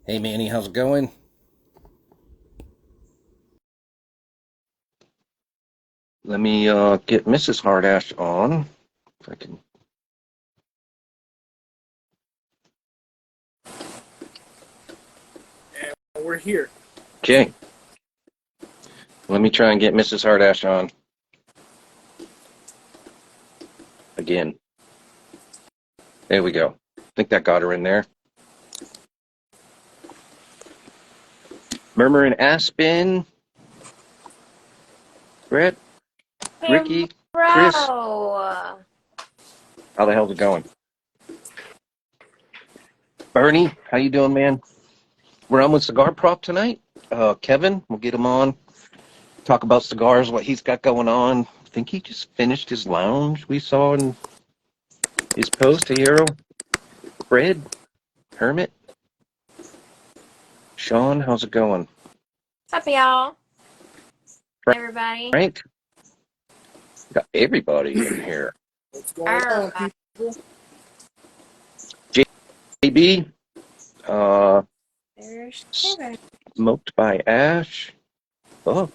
Hey Manny, how's it going? Let me get Mrs. Hardash on. If I can. And we're here. Okay. Let me try and get Mrs. Hardash on again. There we go. I think that got her in there. Murmur and Aspen, Brett, Hey, Ricky, Chris. bro. How the hell's it going? Bernie, how you doing, man? We're on with Cigar Prop tonight. Kevin, we'll get him on. Talk about cigars, what he's got going on. I think he just finished his lounge we saw in his post. Hey, Hero. Fred, Hermit, Sean, how's it going? What's up, y'all? Frank, Everybody. Frank, got everybody in here. What's going on, Alright. people? JB, There's Kevin. smoked by Ash. Oh,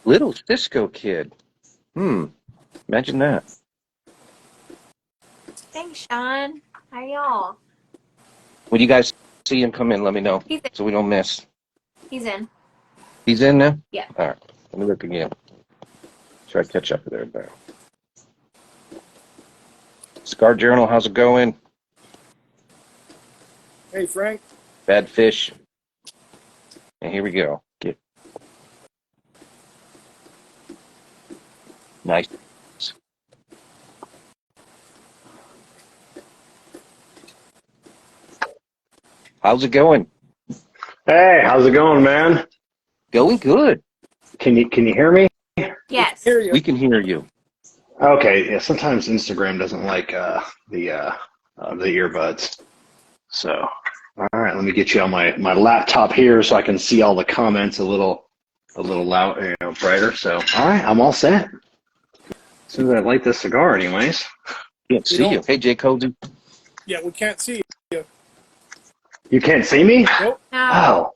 little Cisco kid. Imagine that. Thanks, Sean. How y'all? When you guys see him come in, let me know He's in. so we don't miss. He's in. He's in now? Yeah. All right, let me look again. Try to catch up there now. Cigar Journal, how's it going? Hey, Frank. Bad Fish. And here we go. Get nice. How's it going? Hey, how's it going, man? Going good. Can you hear me? Yes. Here you. We can hear you. Okay, yeah. Sometimes Instagram doesn't like the earbuds. So, all right, let me get you on my laptop here so I can see all the comments a little loud, brighter. So, all right, I'm all set. As soon as I light this cigar, anyways. Can't see you. Hey, Jay Cozy. Yeah, we can't see you. You can't see me? Nope. No.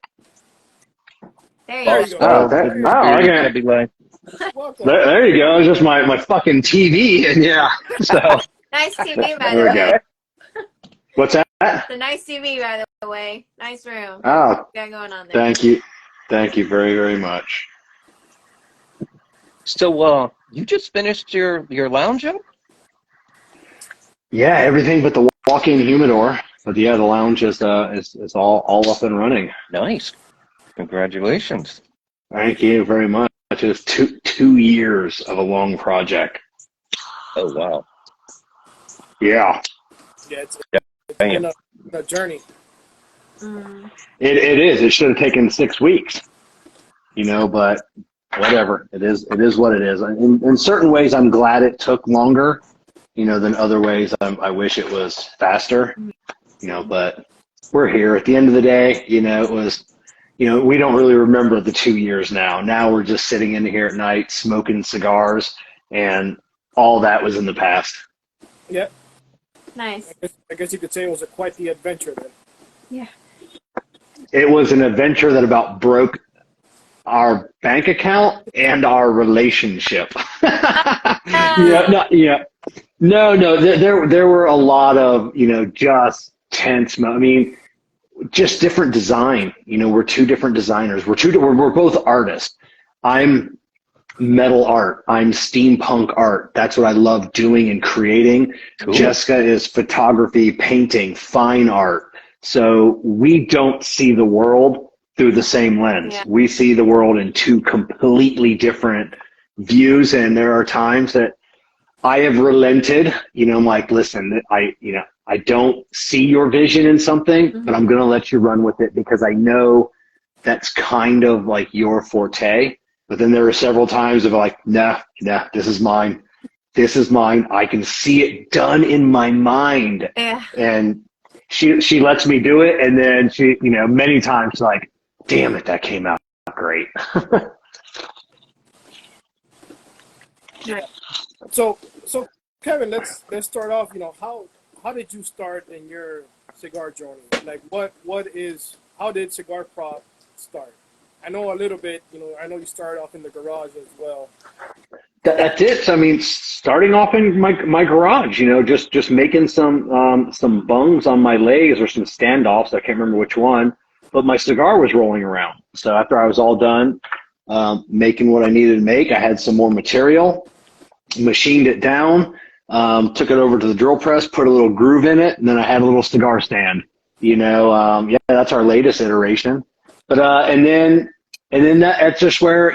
Oh, There you There go. you go. there, There you oh, go. I can. Chubby Life. Welcome. There you go. It's just my fucking TV, and yeah. So Nice TV, by there the we go. way. What's that? It's a nice TV, by the way. Nice room. Oh, Got going on there. thank you very, very much. So, you just finished your lounge up? Yeah, everything but the walk-in humidor. But yeah, the lounge is all up and running. Nice. Congratulations. Thank you very much. It's two years of a long project. Oh, wow. Yeah, Yeah, it's Damn. been a journey. Mm. it is. It should have taken 6 weeks, but whatever. It is what it is. In certain ways, I'm glad it took longer, than other ways. I wish it was faster, but we're here. At the end of the day, it was. We don't really remember the 2 years now. Now we're just sitting in here at night smoking cigars, and all that was in the past. Yep. Nice. I guess you could say it was quite the adventure then. Yeah. It was an adventure that about broke our bank account and our relationship. Yeah. No. There were a lot of, just tense. I mean, just different design. We're two different designers. We're both artists. I'm metal art. I'm steampunk art. That's what I love doing and creating. Cool. Jessica is photography, painting, fine art. So we don't see the world through the same lens. Yeah. We see the world in two completely different views. And there are times that I have relented, I'm like, listen, I don't see your vision in something, but I'm going to let you run with it because I know that's kind of like your forte. But then there are several times of like, nah, this is mine. This is mine. I can see it done in my mind. Yeah. And she lets me do it. And then she, many times like, damn it, that came out great. Yeah. So Kevin, let's start off. How did you start in your cigar journey? Like, how did Cigar Prop start? I know a little bit. I know you started off in the garage as well. That's it. So, I mean, starting off in my garage, just making some bungs on my legs or some standoffs. I can't remember which one, but my cigar was rolling around. So after I was all done making what I needed to make, I had some more material, machined it down, took it over to the drill press, put a little groove in it, and then I had a little cigar stand. Yeah, that's our latest iteration. But and then that's just where,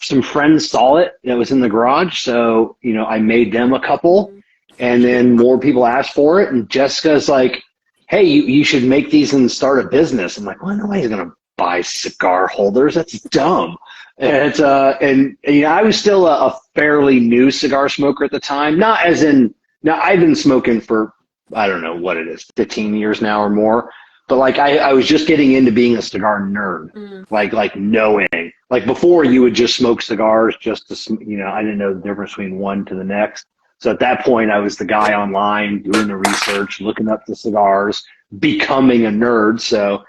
some friends saw it. It was in the garage. So, I made them a couple, and then more people asked for it. And Jessica's like, hey, you should make these and start a business. I'm like, well, nobody's going to buy cigar holders. That's dumb. And I was still a fairly new cigar smoker at the time. Now I've been smoking for, I don't know what it is, 15 years now or more. But like I was just getting into being a cigar nerd, like knowing. Like before, you would just smoke cigars just to, I didn't know the difference between one to the next. So at that point, I was the guy online doing the research, looking up the cigars, becoming a nerd. So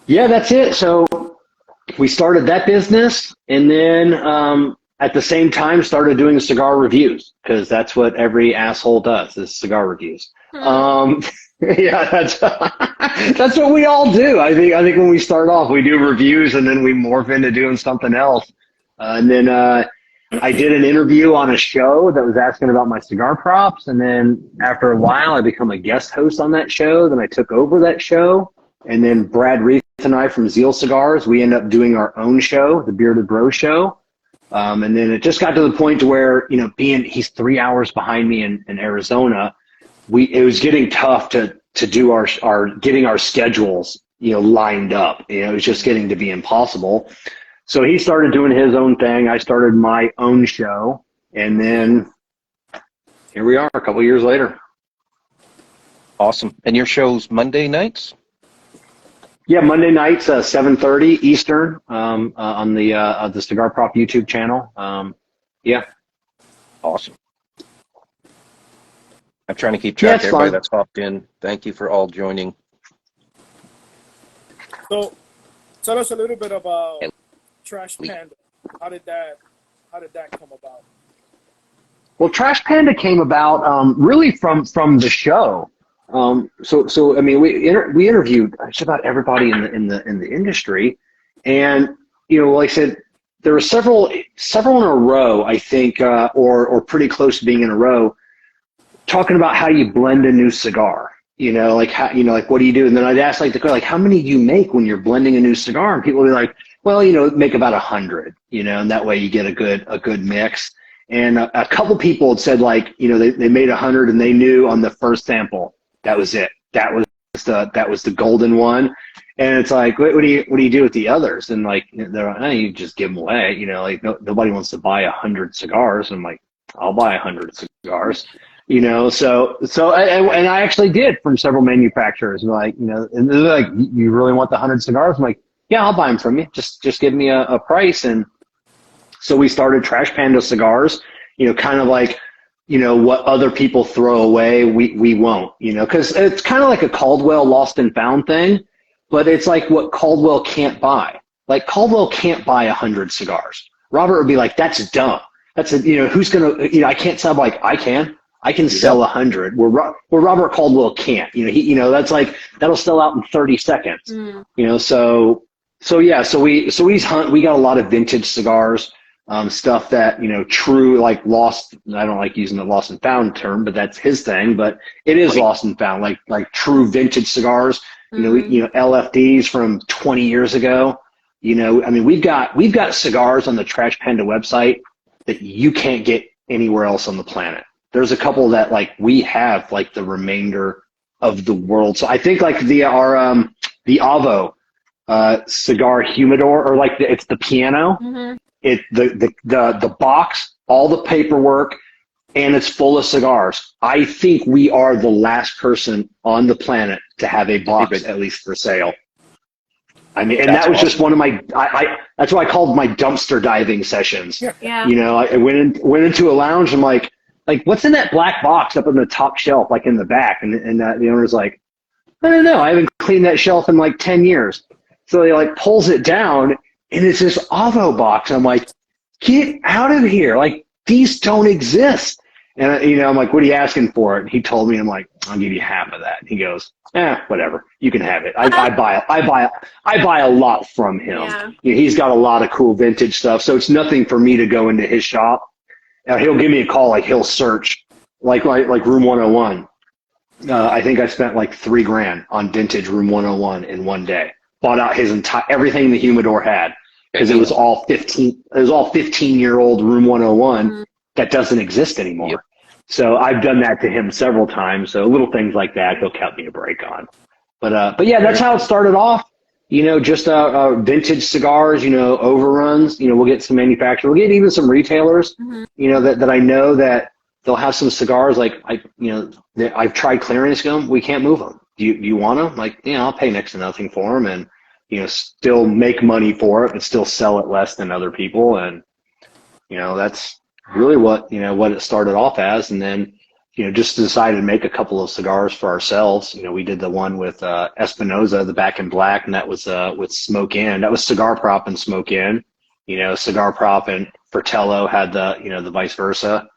yeah, that's it. So we started that business, and then at the same time started doing cigar reviews, because that's what every asshole does, is cigar reviews. Yeah, that's what we all do. I think when we start off, we do reviews, and then we morph into doing something else. And then I did an interview on a show that was asking about my cigar props, and then after a while, I become a guest host on that show. Then I took over that show, and then Brad Reith and I from Zeal Cigars, we ended up doing our own show, the Bearded Bro Show. And then it just got to the point to where, he's 3 hours behind me in Arizona. It was getting tough to do our getting our schedules, lined up. It was just getting to be impossible. So he started doing his own thing. I started my own show, and then here we are a couple years later. Awesome. And your show's Monday nights? Yeah, Monday nights, 7:30 Eastern, on the Cigar Prop YouTube channel. Yeah. Awesome. I'm trying to keep track of everybody fun. that's hopped in. Thank you for all joining. So, tell us a little bit about Trash Panda. How did that come about? Well, Trash Panda came about really from the show. So I mean, we interviewed just about everybody in the industry, and like I said, there were several in a row, I think, or pretty close to being in a row, talking about how you blend a new cigar. Like how, like what do you do? And then I'd ask like how many do you make when you're blending a new cigar? And people would be like, well, make about 100, and that way you get a good mix. And a couple people had said they made 100 and they knew on the first sample that was it. That was the golden one. And it's like, what do you do with the others? And they're like, you just give them away. Nobody wants to buy 100 cigars. And I'm like, I'll buy 100 cigars. So I actually did from several manufacturers. And they're like, you really want the 100 cigars? I'm like, yeah, I'll buy them from you. Just give me a price. And so we started Trash Panda Cigars, kind of like, what other people throw away, we won't, because it's kind of like a Caldwell lost and found thing, but it's like what Caldwell can't buy. Like Caldwell can't buy 100 cigars. Robert would be like, that's dumb. That's who's going to, I can't sell, like I can sell 100 where Robert Caldwell can't, that's like, that'll sell out in 30 seconds, so yeah, so we got a lot of vintage cigars, stuff that, true, like lost, I don't like using the lost and found term, but that's his thing, but it is lost and found, like true vintage cigars, LFDs from 20 years ago, I mean, we've got cigars on the Trash Panda website that you can't get anywhere else on the planet. There's a couple that we have the remainder of the world. So I think the Avo cigar humidor, or it's the piano. Mm-hmm. The box, all the paperwork, and it's full of cigars. I think we are the last person on the planet to have a box at least for sale. I mean, and that was awesome. Just one of my, that's what I called my dumpster diving sessions. Yeah. I went into a lounge. I'm like, what's in that black box up on the top shelf, in the back? And the owner's like, I don't know. I haven't cleaned that shelf in like 10 years. So he like pulls it down and it's this Avo box. I'm like, get out of here. Like, these don't exist. And, I'm like, what are you asking for it? And he told me, I'm like, I'll give you half of that. And he goes, whatever. You can have it. I buy a lot from him. Yeah. He's got a lot of cool vintage stuff. So it's nothing for me to go into his shop. He'll give me a call. Like, he'll search like Room 101. I think I spent like $3,000 on vintage Room 101 in one day. Bought out his everything the humidor had, because it was all 15-year-old Room 101 that doesn't exist anymore. Yep. So I've done that to him several times. So little things like that, he'll cut me a break on. But yeah, that's how it started off. Just vintage cigars, overruns. We'll get some manufacturers. We'll get even some retailers, that I know that they'll have some cigars like I've tried clearance them. We can't move them. Do you want them? Like, I'll pay next to nothing for them, and still make money for it, but still sell it less than other people. And that's really what it started off as. And then just decided to make a couple of cigars for ourselves. We did the one with Espinosa, the Back in Black, and that was with Smoke In. That was Cigar Prop and Smoke In. Cigar Prop and Fratello had the vice versa.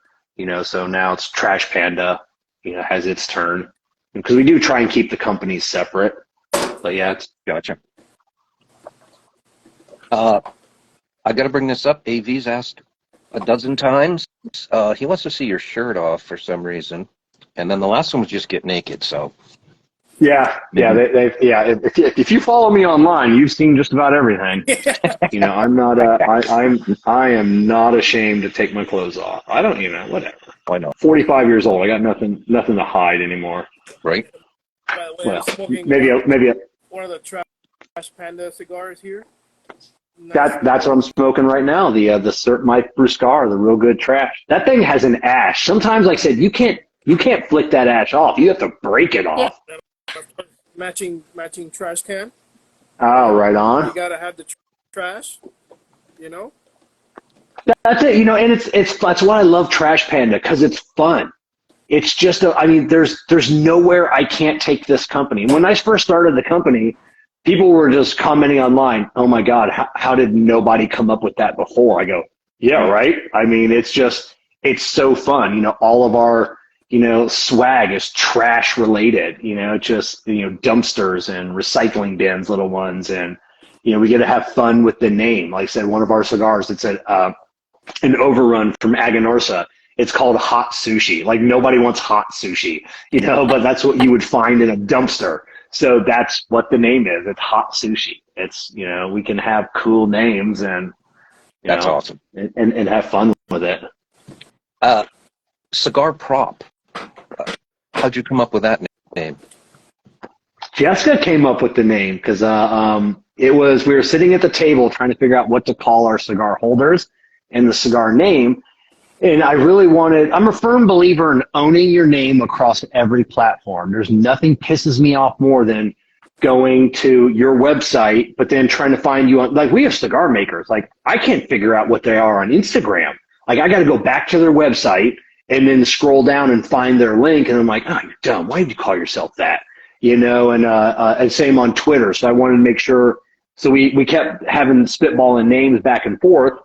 So now it's Trash Panda, has its turn. Because we do try and keep the companies separate. But yeah, Gotcha. I got to bring this up. AV's asked a dozen times. He wants to see your shirt off for some reason. And then the last one was just get naked. So. Yeah. If you follow me online, you've seen just about everything. I'm not. I am not ashamed to take my clothes off. I don't. Whatever. I know. 45 years old. I got nothing to hide anymore. Right. By the way, Well, I'm smoking maybe one of the Trash Panda cigars here. Nice. That's what I'm smoking right now. My Bruscar, the real good trash. That thing has an ash. Sometimes, like I said, you can't flick that ash off. You have to break it off. Matching trash can. Oh, right on. You gotta have the trash. That's it. And that's why I love Trash Panda, because it's fun. It's just there's nowhere I can't take this company. When I first started the company, people were just commenting online, oh my God, how did nobody come up with that before? I go, yeah, right. It's so fun. All of our, swag is trash related, dumpsters and recycling bins, little ones. And, we get to have fun with the name. Like I said, one of our cigars, it's an overrun from Aganorsa. It's called hot sushi. Like, nobody wants hot sushi, but that's what you would find in a dumpster. So that's what the name is. It's hot sushi. It's, we can have cool names and, that's awesome. And have fun with it. Cigar Prop. How'd you come up with that name? Jessica came up with the name because we were sitting at the table trying to figure out what to call our cigar holders and the cigar name. And I'm a firm believer in owning your name across every platform. There's nothing pisses me off more than going to your website, but then trying to find you on, like, we have cigar makers. Like, I can't figure out what they are on Instagram. Like, I got to go back to their website and then scroll down and find their link. And I'm like, oh, you're dumb. Why did you call yourself that? And same on Twitter. So I wanted to make sure. So we kept having spitballing names back and forth.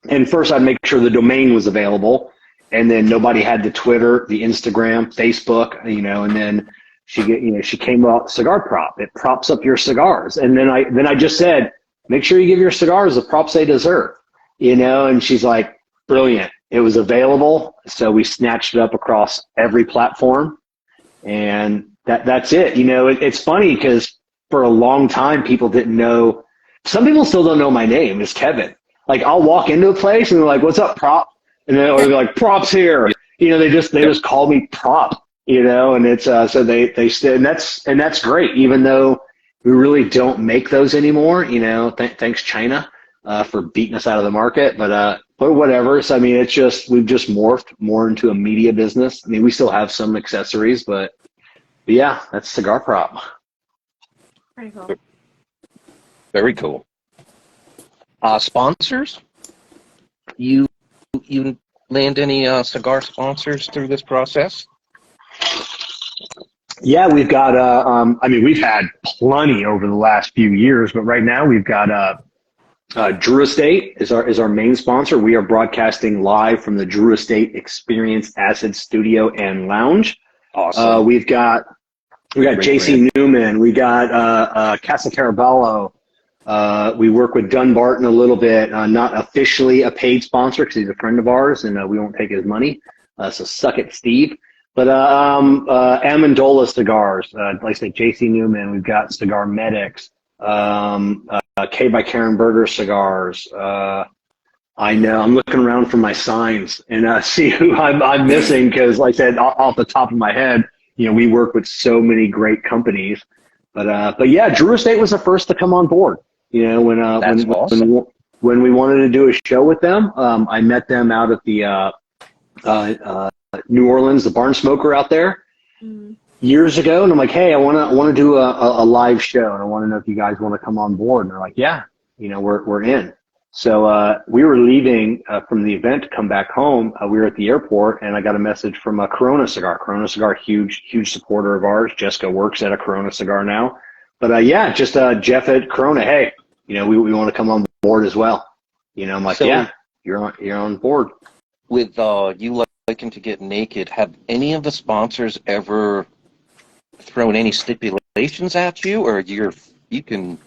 And first I'd make sure the domain was available, and then nobody had the Twitter, the Instagram, Facebook, and then she came up Cigar Prop. It props up your cigars. And then I just said, make sure you give your cigars the props they deserve, and she's like, brilliant. It was available. So we snatched it up across every platform, and that's it. It's funny because for a long time, people didn't know. Some people still don't know my name is Kevin. Like, I'll walk into a place and they're like, what's up, Prop? And then they're like, Prop's here. They just call me Prop, and it's, so they and that's great. Even though we really don't make those anymore, thanks China, for beating us out of the market, but whatever. So, we've just morphed more into a media business. We still have some accessories, but yeah, that's Cigar Prop. Pretty cool. Very cool. Sponsors? You land any cigar sponsors through this process? Yeah, we've got, I mean, we've had plenty over the last few years, but right now we've got, Drew Estate is our main sponsor. We are broadcasting live from the Drew Estate Experience Acid Studio and Lounge. Awesome. We got Great JC brand. Newman. We got Casa Caraballo. We work with Dunbarton a little bit. Not officially a paid sponsor because he's a friend of ours, and we won't take his money. So suck it, Steve. But Amendola Cigars, like I said, JC Newman. We've got Cigar Medics. K by Karen Berger Cigars. I know. I'm looking around for my signs and see who I'm missing because, like I said, off the top of my head, we work with so many great companies. But yeah, Drew Estate was the first to come on board. That's awesome. When we wanted to do a show with them, I met them out at the New Orleans, the Barn Smoker out there years ago, and I'm like, hey, I want to do a live show, and I want to know if you guys want to come on board. And they're like, yeah, we're in. So we were leaving from the event to come back home. We were at the airport, and I got a message from Corona Cigar. Corona Cigar, huge supporter of ours. Jessica works at a Corona Cigar now. But yeah, just Jeff at Corona. Hey, we want to come on board as well. I'm like, So yeah, you're on board. with you liking to get naked, have any of the sponsors ever thrown any stipulations at you, or you can?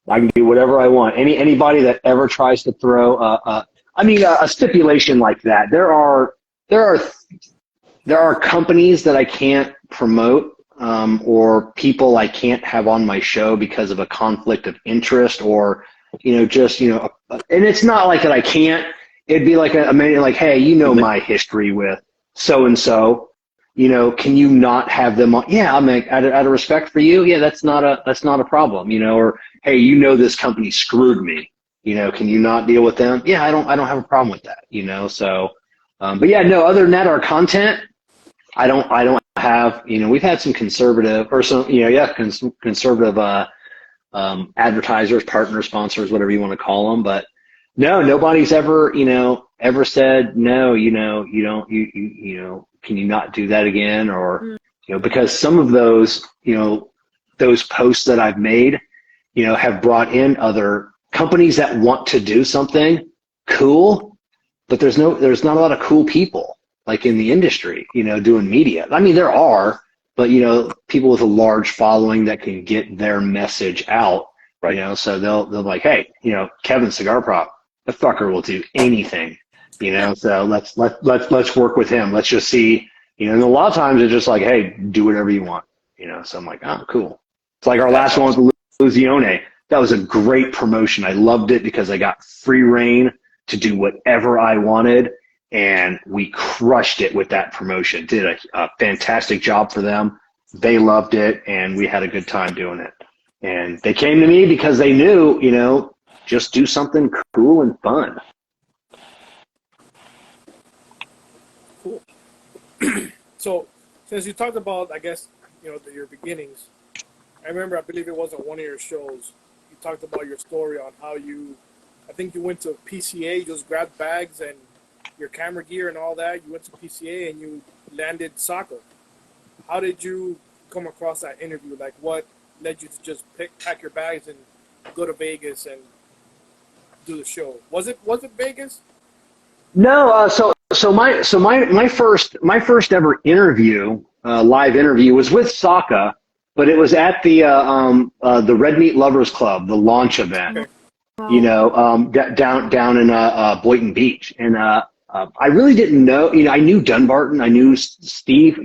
I can do whatever I want. Anybody that ever tries to throw a stipulation like that, there are companies that I can't promote or people I can't have on my show because of a conflict of interest or and it's not like that I can't. It'd be like like, hey, my history with so and so. Can you not have them on? Yeah, I'm like, out of respect for you. Yeah, that's not a problem. Or hey, this company screwed me. Can you not deal with them? Yeah, I don't have a problem with that. So, but yeah, no. Other than that, our content, I don't have. We've had some conservative or some, conservative advertisers, partners, sponsors, whatever you want to call them, but. No, nobody's ever said no. You don't. Can you not do that again? Or because some of those those posts that I've made, have brought in other companies that want to do something cool, but there's not a lot of cool people like in the industry, doing media. I mean, there are, but people with a large following that can get their message out, right? So they'll like, hey, Kevin Cigar Prop. The fucker will do anything, so let's work with him. Let's just see, and a lot of times it's just like, hey, do whatever you want, so I'm like, oh, cool. It's like our last one with Luzione. That was a great promotion. I loved it because I got free reign to do whatever I wanted, and we crushed it with that promotion. Did a fantastic job for them. They loved it, and we had a good time doing it. And they came to me because they knew, just do something cool and fun. Cool. So, since you talked about, I guess, your beginnings, I believe it was on one of your shows, you talked about your story on how I think you went to PCA, you just grabbed bags and your camera gear and all that. You went to PCA and you landed soccer. How did you come across that interview? Like, what led you to just pack your bags and go to Vegas and do the show? Was it Vegas? No, so my first ever interview, live interview, was with Sokka, but it was at the Red Meat Lovers Club, the launch event. Okay. Down in Boynton Beach, and I really didn't know. I knew Dunbarton, I knew Steve.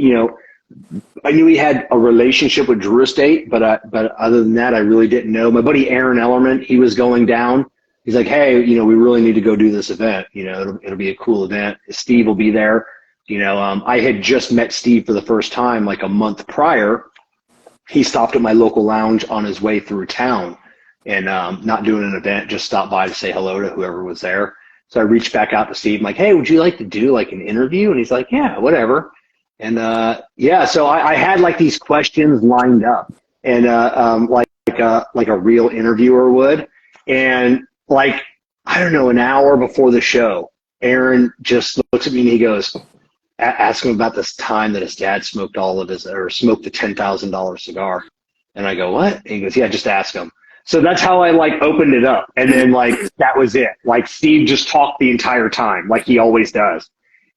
I knew he had a relationship with Drew Estate, but other than that, I really didn't know. My buddy Aaron Ellerman, he was going down. He's like, hey, we really need to go do this event. It'll be a cool event. Steve will be there. I had just met Steve for the first time like a month prior. He stopped at my local lounge on his way through town, and not doing an event, just stopped by to say hello to whoever was there. So I reached back out to Steve. I'm like, hey, would you like to do like an interview? And he's like, yeah, whatever. And so I had like these questions lined up, and like a real interviewer would. And like, I don't know, an hour before the show, Aaron just looks at me and he goes, ask him about this time that his dad smoked smoked the $10,000 cigar. And I go, what? And he goes, yeah, just ask him. So that's how I like opened it up. And then like, that was it. Like Steve just talked the entire time, like he always does.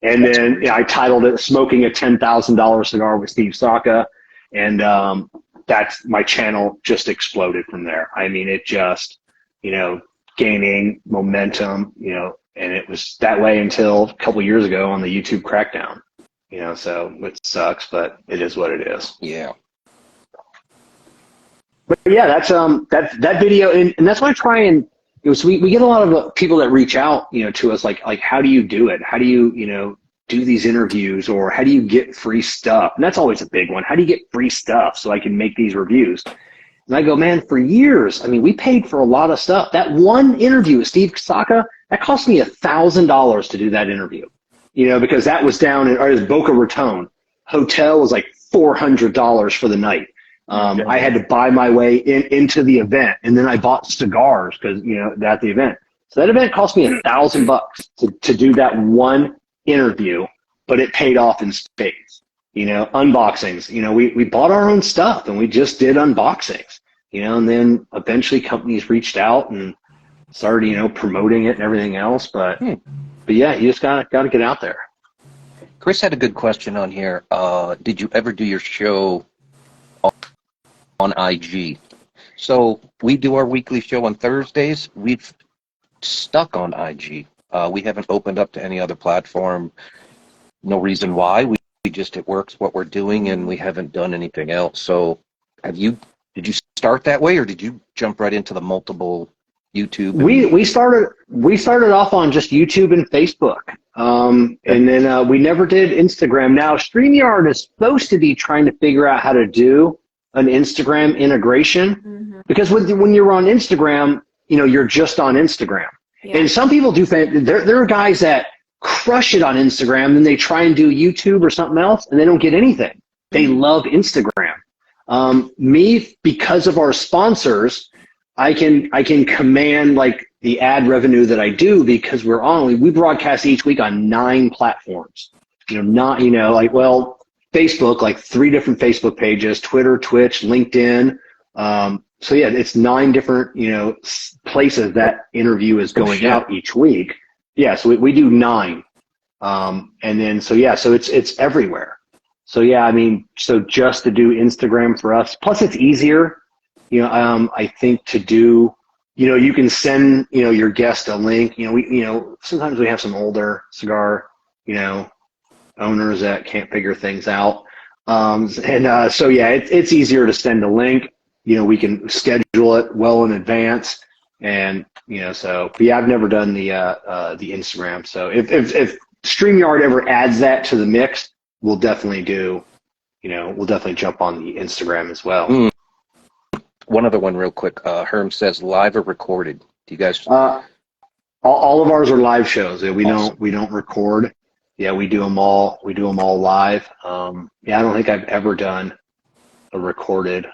And then I titled it Smoking a $10,000 Cigar with Steve Saka. And that's my channel just exploded from there. I mean, it just, gaining momentum, and it was that way until a couple years ago on the YouTube crackdown, so it sucks, but it is what it is. Yeah. But yeah, that's that video, and that's why I try and so we get a lot of people that reach out, to us like how do you do it? How do you do these interviews, or how do you get free stuff? And that's always a big one. How do you get free stuff so I can make these reviews? And I go, man, for years, I mean, we paid for a lot of stuff. That one interview with Steve Saka, that cost me $1,000 to do that interview, because that was down in Boca Raton. Hotel was like $400 for the night. I had to buy my way into the event, and then I bought cigars because at the event. So that event cost me $1,000 to do that one interview, but it paid off in spades. Unboxings. We bought our own stuff and we just did unboxings. And then eventually companies reached out and started promoting it and everything else. But yeah, you just gotta get out there. Chris had a good question on here. Did you ever do your show on IG? So we do our weekly show on Thursdays. We've stuck on IG. We haven't opened up to any other platform. No reason why. We just, it works what we're doing, and we haven't done anything else. So did you start that way, or did you jump right into the multiple YouTube? We started off on just YouTube and Facebook. And then we never did Instagram. Now StreamYard is supposed to be trying to figure out how to do an Instagram integration, because when you're on Instagram, you're just on Instagram. Yeah. And some people do, there are guys that crush it on Instagram, then they try and do YouTube or something else, and they don't get anything. They love Instagram. Me, because of our sponsors, I can command like the ad revenue that I do, because we broadcast each week on 9 platforms. Facebook, like 3 different Facebook pages, Twitter, Twitch, LinkedIn. So yeah, it's 9 different, places that interview is going out each week. Yeah, so we do 9. And then, so it's everywhere. So yeah, I mean, so just to do Instagram for us, plus it's easier, I think to do, you can send, your guest a link, sometimes we have some older cigar, owners that can't figure things out. So yeah, it's easier to send a link, we can schedule it well in advance. And, but yeah, I've never done the Instagram. So if StreamYard ever adds that to the mix, we'll definitely jump on the Instagram as well. One other one real quick. Herm says live or recorded. Do you guys? All of ours are live shows. We don't record. Yeah, we do them all. We do them all live. Yeah, I don't think I've ever done a recorded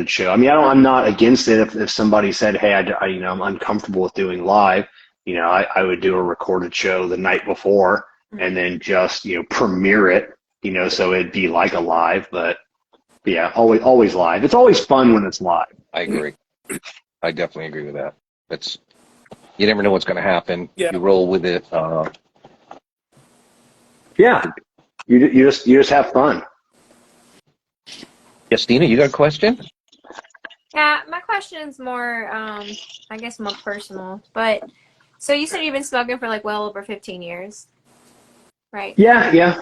show. I mean, I'm not against it. If somebody said, hey, I'm uncomfortable with doing live, I would do a recorded show the night before and then just, premiere it, so it'd be like a live, but yeah, always live. It's always fun when it's live. I agree. I definitely agree with that. You never know what's going to happen. Yeah. You roll with it. Yeah. You just have fun. Yes, Dina, you got a question? Yeah, my question is more, I guess more personal. But so you said you've been smoking for like well over 15 years, right? Yeah.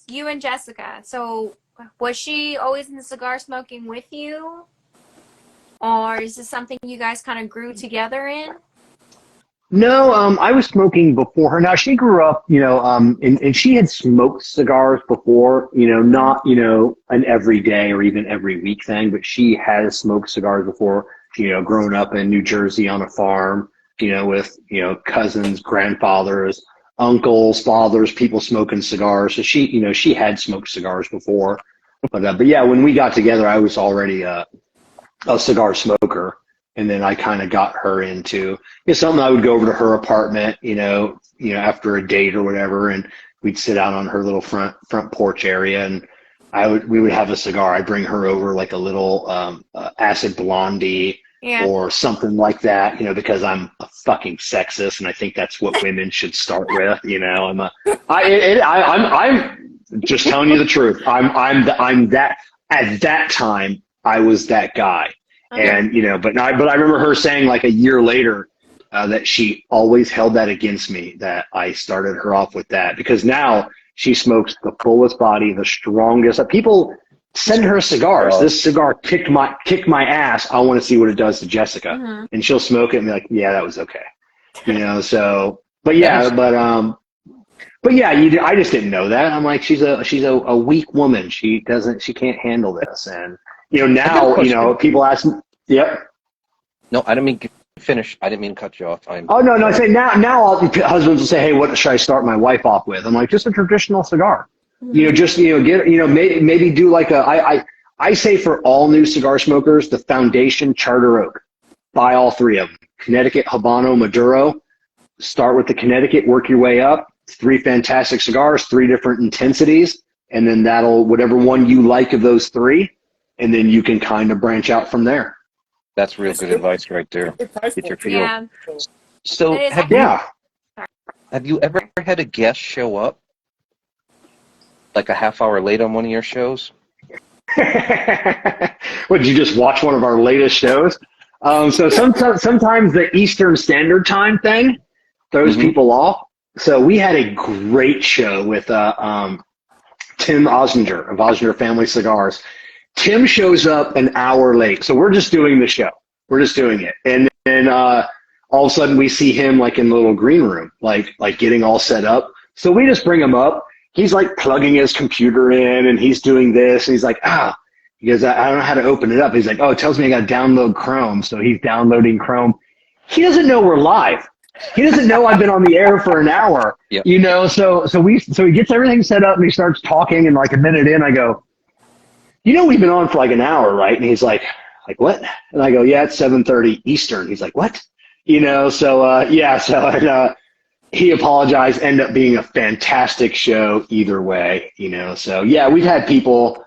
You and Jessica. So was she always in the cigar smoking with you, or is this something you guys kind of grew together in? No, I was smoking before her. Now she grew up, and she had smoked cigars before, not, an everyday or even every week thing, but she has smoked cigars before, growing up in New Jersey on a farm, with, cousins, grandfathers, uncles, fathers, people smoking cigars. So she had smoked cigars before, but yeah, when we got together, I was already a cigar smoker. And then I kind of got her into something. I would go over to her apartment, after a date or whatever, and we'd sit out on her little front porch area, and we would have a cigar. I'd bring her over like a little acid blondie Yeah. or something like that, because I'm a fucking sexist, and I think that's what women should start with. I'm just telling you the truth. I'm that at that time I was that guy, and but I remember her saying like a year later that she always held that against me, that I started her off with that, because now she smokes the fullest body, the strongest. People send her cigars. This cigar kicked my ass. I want to see what it does to Jessica, and she'll smoke it and be like, yeah, that was okay, So, but yeah, I just didn't know that. I'm like, she's a weak woman. She can't handle this, and now people ask me. Yep. No, I didn't mean to finish. I didn't mean to cut you off. Oh no! I say now husbands will say, hey, what should I start my wife off with? I'm like, just a traditional cigar. Maybe do like I say for all new cigar smokers, the Foundation Charter Oak. Buy all three of them: Connecticut, Habano, Maduro. Start with the Connecticut, work your way up. 3 fantastic cigars, 3 different intensities, and then whatever one you like of those 3, and then you can kind of branch out from there. That's real good advice right there. Get your feel. Yeah. So have you ever had a guest show up like a half hour late on one of your shows? What, did you just watch one of our latest shows? So sometimes the Eastern Standard Time thing throws people off. So we had a great show with Tim Osninger of Osninger Family Cigars. Tim shows up an hour late. So we're just doing the show. We're just doing it. And then all of a sudden we see him like in the little green room, like getting all set up. So we just bring him up. He's like plugging his computer in and he's doing this. And he's like, he goes, I don't know how to open it up. He's like, it tells me I got to download Chrome. So he's downloading Chrome. He doesn't know we're live. He doesn't know I've been on the air for an hour, so he gets everything set up and he starts talking, and like a minute in I go, we've been on for like an hour, right? And he's like what? And I go, yeah, it's 7:30 Eastern. He's like, what? He apologized, ended up being a fantastic show either way, so yeah, we've had people,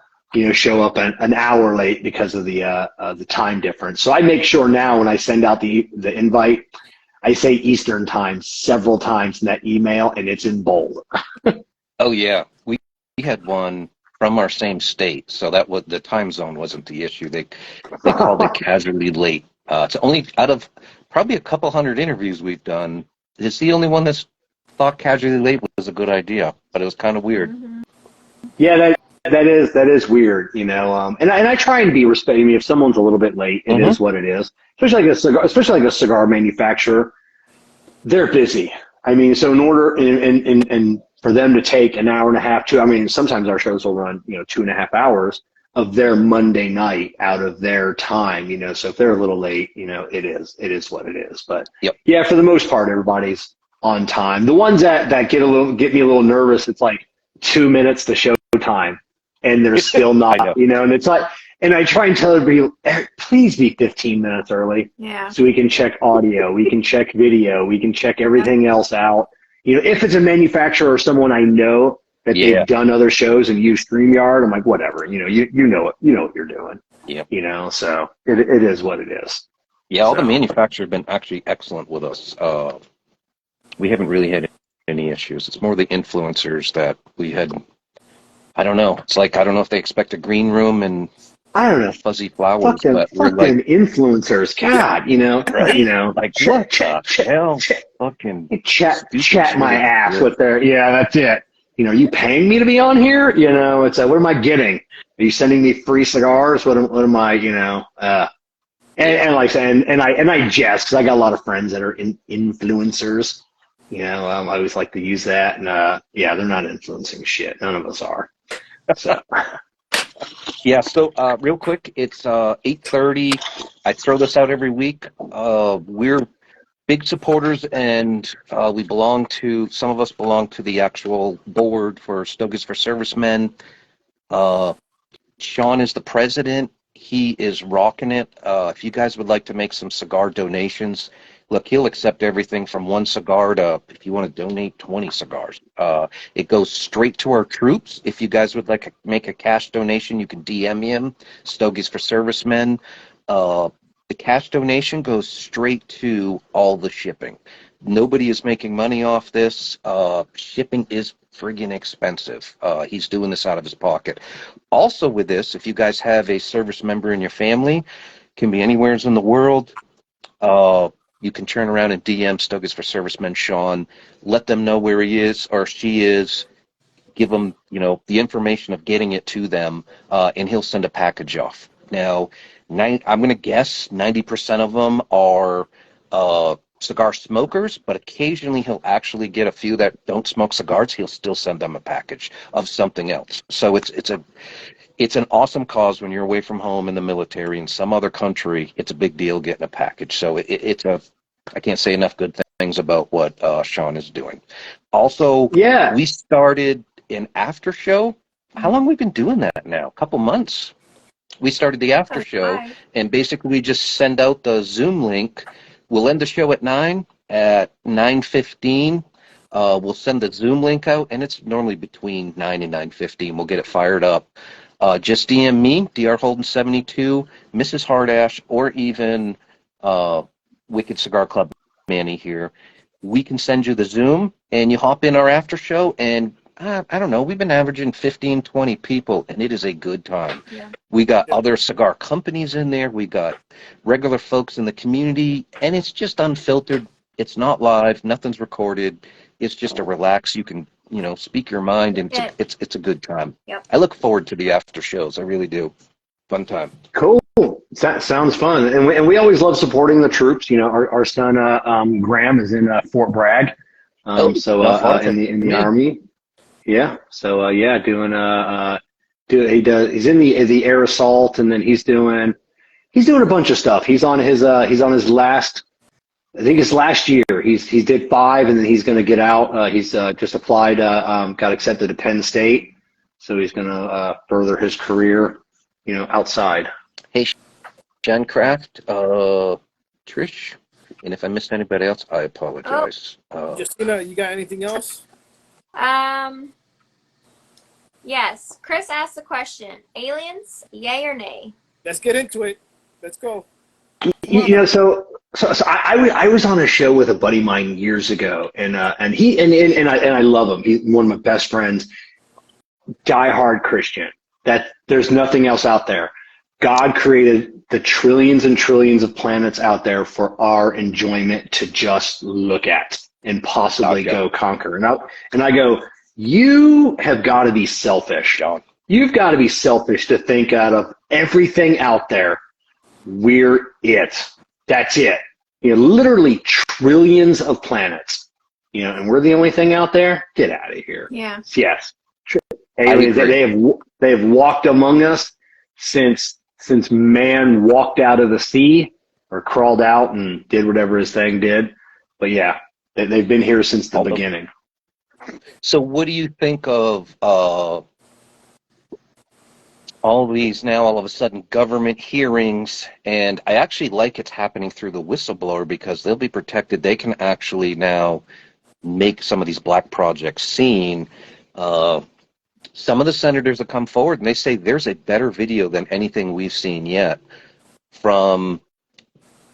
show up an hour late because of the time difference. So I make sure now when I send out the invite, I say Eastern time several times in that email, and it's in bold. Oh yeah, we had one from our same state, so that was the time zone wasn't the issue. They called it casually late. It's only out of probably a couple hundred interviews we've done. It's the only one that's thought casually late was a good idea, but it was kind of weird. Yeah, that is weird, and I try and be respecting. If someone's a little bit late, it is what it is. Especially like a cigar manufacturer, they're busy. I mean, so in order and for them to take an hour and a half sometimes our shows will run 2.5 hours of their Monday night out of their time. So if they're a little late, it is what it is. But yeah, for the most part, everybody's on time. The ones that get me a little nervous, it's like 2 minutes to show time, and they're still not. And it's like. And I try and tell everybody, please be 15 minutes early, so we can check audio, we can check video, we can check everything else out. If it's a manufacturer or someone I know that they've done other shows and use StreamYard, I'm like, whatever. You know what you're doing. Yeah. So it is what it is. Yeah, all the manufacturers have been actually excellent with us. We haven't really had any issues. It's more the influencers that we had. I don't know. It's like I don't know if they expect a green room and. I don't know. Fuzzy flowers, fucking influencers. God, right? Like what the hell? Fucking chat my ass with their. Yeah, that's it. Are you paying me to be on here? It's what am I getting? Are you sending me free cigars? What am I? And like saying, and I jest because I got a lot of friends that are influencers. I always like to use that, and they're not influencing shit. None of us are. So. Yeah, so real quick, it's 8:30. I throw this out every week. We're big supporters, and some of us belong to the actual board for Stogies for Servicemen. Sean is the president. He is rocking it. If you guys would like to make some cigar donations, look, he'll accept everything from 1 cigar to, if you want to donate 20 cigars. It goes straight to our troops. If you guys would like to make a cash donation, you can DM him, Stogies for Servicemen. The cash donation goes straight to all the shipping. Nobody is making money off this. Shipping is friggin' expensive. He's doing this out of his pocket. Also with this, if you guys have a service member in your family, can be anywhere in the world, you can turn around and DM Stogies for Servicemen Sean, let them know where he is or she is, give them, the information of getting it to them, and he'll send a package off. Now, I'm going to guess 90% of them are cigar smokers, but occasionally he'll actually get a few that don't smoke cigars. He'll still send them a package of something else. So it's an awesome cause when you're away from home in the military in some other country. It's a big deal getting a package. So I can't say enough good things about what Sean is doing. Also, Yeah. we started an after show. How long have we been doing that now? A couple months. We started the after show, and basically we just send out the Zoom link. We'll end the show at 9. At 9:15, we'll send the Zoom link out, and it's normally between 9 and 9:15. We'll get it fired up. Just DM me, Dr. Holden 72, Mrs. Hardash, or even Wicked Cigar Club Manny here. We can send you the Zoom, and you hop in our after show, and I don't know, we've been averaging 15, 20 people, and it is a good time. Yeah. We got other cigar companies in there. We got regular folks in the community, and it's just unfiltered. It's not live. Nothing's recorded. It's just a relax. You can, speak your mind, and it's a good time. Yep. I look forward to the after shows. I really do. Fun time. Cool. That sounds fun. And we always love supporting the troops. Our son, Graham, is in Fort Bragg. In the Army. Yeah. So doing he's in the air assault, and then he's doing a bunch of stuff. He's on his last, I think it's last year. He did 5, and then he's going to get out. He's just applied, got accepted to Penn State, so he's going to further his career, outside. Hey, Jen Craft, Trish, and if I missed anybody else, I apologize. Justina, you got anything else? Yes. Chris asked the question: aliens, yay or nay? Let's get into it. Let's go. So I was on a show with a buddy of mine years ago, and I love him. He's one of my best friends. Diehard Christian. That there's nothing else out there. God created the trillions and trillions of planets out there for our enjoyment to just look at and possibly go conquer. And I go, you have got to be selfish, John. You've got to be selfish to think out of everything out there, we're it. That's it. Literally trillions of planets. And we're the only thing out there. Get out of here. Yeah. Yes. Aliens, they have walked among us since man walked out of the sea or crawled out and did whatever his thing did. But yeah, they've been here since the beginning. So what do you think of all these now all of a sudden government hearings? And I actually like it's happening through the whistleblower because they'll be protected. They can actually now make some of these black projects seen. Some of the senators have come forward and they say there's a better video than anything we've seen yet. From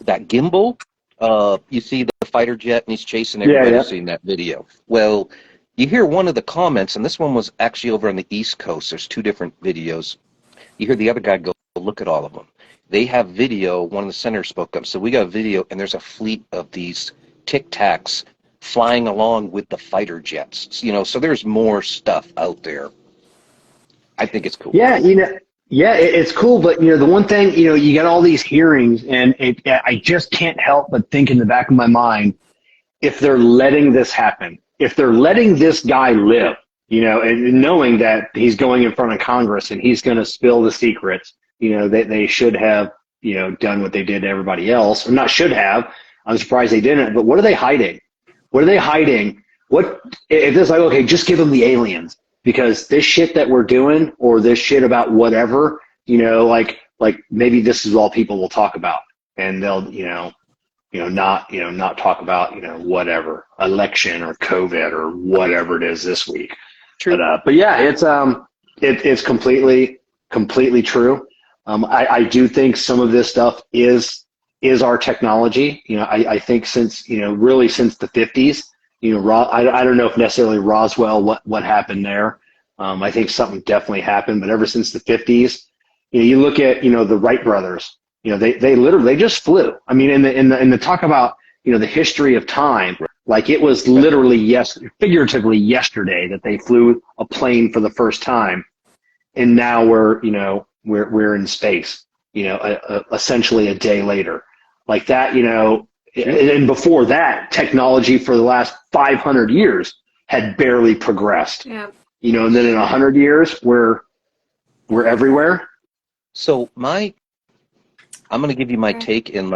that gimbal, you see the fighter jet and he's chasing everybody. Yeah. Seen that video. Well, you hear one of the comments, and this one was actually over on the East Coast. There's 2 different videos. You hear the other guy go, look at all of them. They have video. One of the senators spoke up. So we got video, and there's a fleet of these Tic Tacs flying along with the fighter jets. So there's more stuff out there. I think it's cool. Yeah, it's cool. But, the one thing, you get all these hearings, and I just can't help but think in the back of my mind, if they're letting this happen, if they're letting this guy live, and knowing that he's going in front of Congress and he's going to spill the secrets, they should have, done what they did to everybody else. Or not should have. I'm surprised they didn't. But what are they hiding? What are they hiding? What if it's like, okay, just give them the aliens, because this shit that we're doing, or this shit about whatever, like like maybe this is all people will talk about, and they'll, not talk about, whatever election or COVID or whatever it is this week. True. But yeah, it's completely true. I do think some of this stuff is our technology. I think since, really since the 50s, I don't know if necessarily Roswell, what happened there. I think something definitely happened, but ever since the 50s, you look at, the Wright brothers, they literally, they just flew. I mean, in the talk about, the history of time, like it was literally, figuratively yesterday that they flew a plane for the first time. And now we're in space, essentially a day later, like that, and before that, technology for the last 500 years had barely progressed, Yeah. And then in 100 years, we're everywhere. So I'm going to give you my take in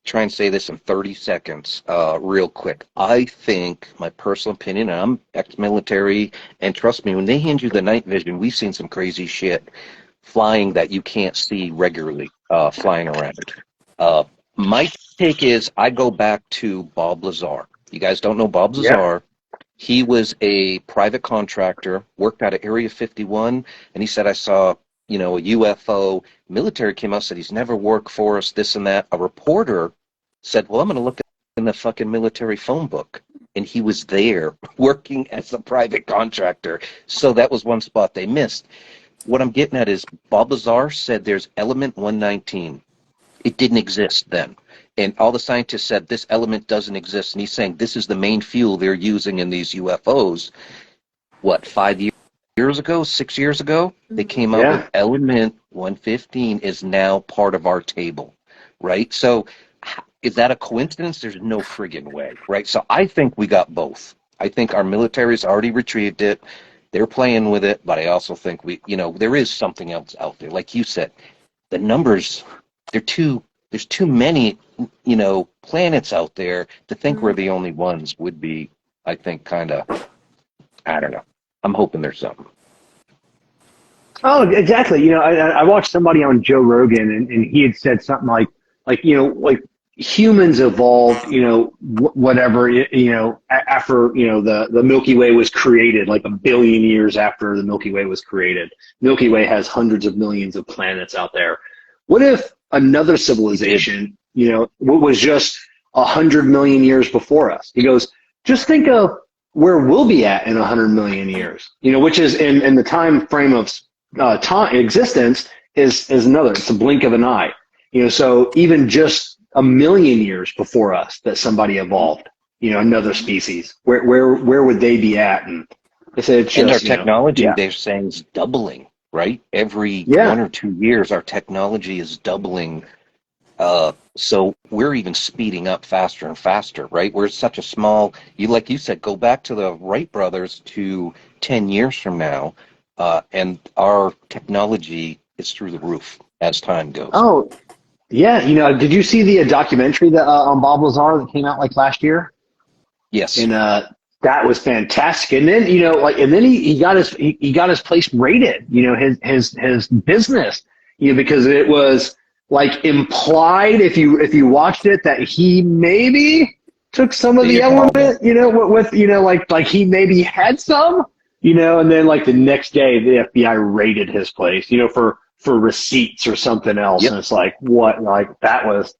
try and say this in 30 seconds, real quick. I think, my personal opinion, and I'm ex-military, and trust me, when they hand you the night vision, we've seen some crazy shit flying that you can't see regularly, flying around. My take is I go back to Bob Lazar. You guys don't know Bob Yeah. Lazar. He was a private contractor, worked out of Area 51, and he said, I saw, a UFO. Military came out, said he's never worked for us, this and that. A reporter said, well, I'm going to look in the fucking military phone book. And he was there working as a private contractor. So that was one spot they missed. What I'm getting at is Bob Lazar said there's element 119. It didn't exist then. And all the scientists said this element doesn't exist. And he's saying this is the main fuel they're using in these UFOs. What, 5 years ago, 6 years ago, they came out with element 115 is now part of our table, right? So is that a coincidence? There's no friggin' way, right? So I think we got both. I think our military's already retrieved it. They're playing with it, but I also think there is something else out there. Like you said, the numbers, there's too many, planets out there to think we're the only ones would be, I think, kind of, I don't know. I'm hoping there's something. Oh, exactly. I watched somebody on Joe Rogan, and he had said something like humans evolved, whatever, after, the Milky Way was created, like 1 billion years after the Milky Way was created. Milky Way has hundreds of millions of planets out there. What if another civilization, was just 100 million years before us? He goes, just think of where we'll be at in 100 million years, which is in the time frame of time existence is another. It's a blink of an eye, So even just 1 million years before us, that somebody evolved, another species. Where would they be at? And they said it's just, and our technology, they're saying, is doubling, right? Every 1 or 2 years, our technology is doubling. So we're even speeding up faster and faster, right? We're such a small, like you said, go back to the Wright brothers to 10 years from now, and our technology is through the roof as time goes. Oh, yeah. Did you see the documentary that on Bob Lazar that came out last year? Yes. And that was fantastic. And then and then he got his place rated. His business. Because it was implied if you watched it that he maybe took some of the element. With he maybe had some. And then the next day the FBI raided his place. For receipts or something else. Yep. And it's what? That was,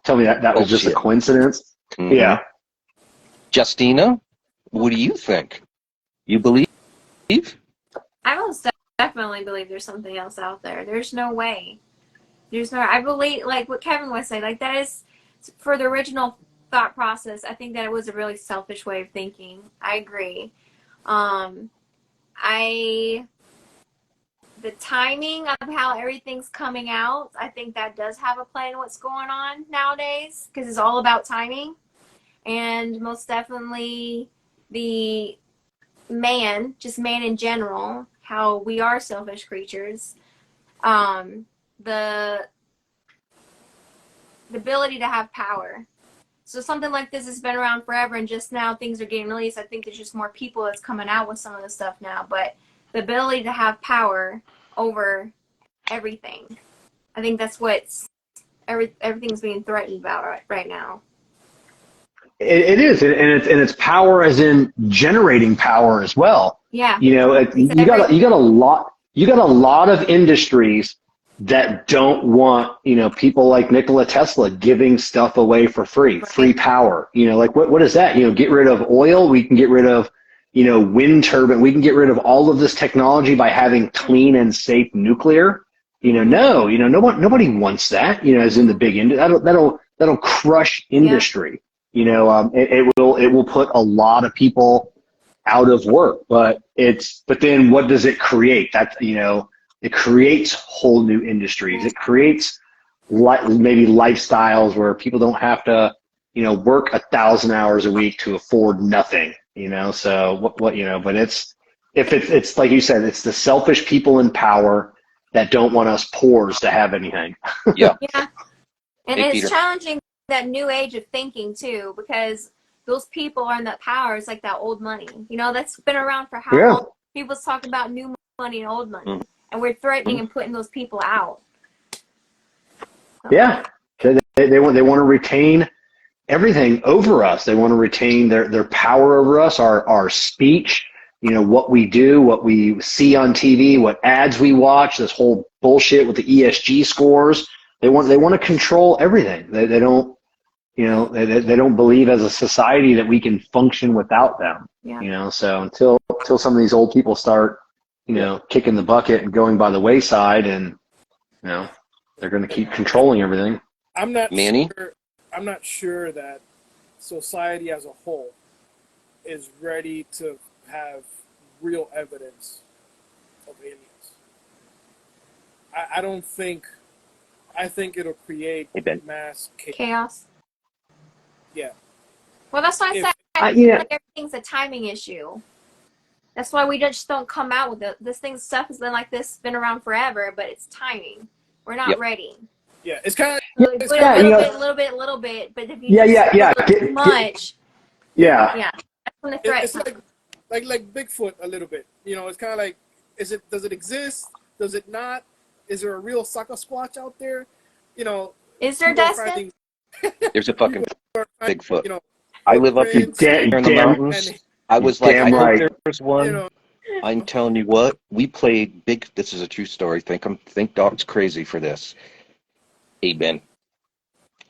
tell me that was just a coincidence? Mm-hmm. Yeah. Justina, what do you think? You believe? I most definitely believe there's something else out there. There's no way. I believe, like what Kevin was saying, that is, for the original thought process, I think that it was a really selfish way of thinking. I agree. The timing of how everything's coming out, I think that does have a play in what's going on nowadays, because it's all about timing. And most definitely the just man in general, how we are selfish creatures. The ability to have power. So something like this has been around forever, and just now things are getting released. I think there's just more people that's coming out with some of this stuff now. But the ability to have power over everything. I think that's everything's being threatened about right now. It is, and it's power as in generating power as well. Yeah. You know, you got a lot of industries that don't want, you know, people like Nikola Tesla giving stuff away for free, free power. You know, like what is that? You know, get rid of oil. We can get rid of, you know, wind turbine. We can get rid of all of this technology by having clean and safe nuclear. You know, no, you know, nobody wants that. You know, as in the big industry, that'll crush industry. Yeah. You know, it will put a lot of people out of work, but then what does it create? That, you know, it creates whole new industries. It creates maybe lifestyles where people don't have to, you know, work 1,000 hours a week to afford nothing. You know, so what you know, but it's like you said, it's the selfish people in power that don't want us poors to have anything. Yeah. Yeah, and Hey, it's Peter. challenging that new age of thinking too, because those people are in that power. It's like that old money, you know, that's been around for how long? People's talking about new money and old money, and we're threatening and putting those people out. Yeah, they want to retain everything over us. They want to retain their power over us, our speech, you know, what we do, what we see on TV, what ads we watch, this whole bullshit with the ESG scores. They want to control everything. They don't, you know, they don't believe as a society that we can function without them. Yeah. You know, so until some of these old people start, you know, kicking the bucket and going by the wayside, and, you know, they're going to keep controlling everything. I'm not Manny? sure that society as a whole is ready to have real evidence of aliens. I don't think. I think it'll create mass chaos. Yeah. Well, that's why I said I feel like everything's a timing issue. That's why we just don't come out with it. Stuff has been like this, been around forever, but it's timing. We're not ready. Yeah, it's kind of a little bit. But if you too much, that's when the threat it's like Bigfoot a little bit. You know, it's kind of like, does it exist? Does it not? Is there a real Sasquatch out there? You know, is there, Dustin? There's a fucking Bigfoot. You know, I live up here in the mountains. I was like, I hope there's one. You know, I'm telling you what, we played this is a true story. Think Doc's crazy for this. Hey, Ben.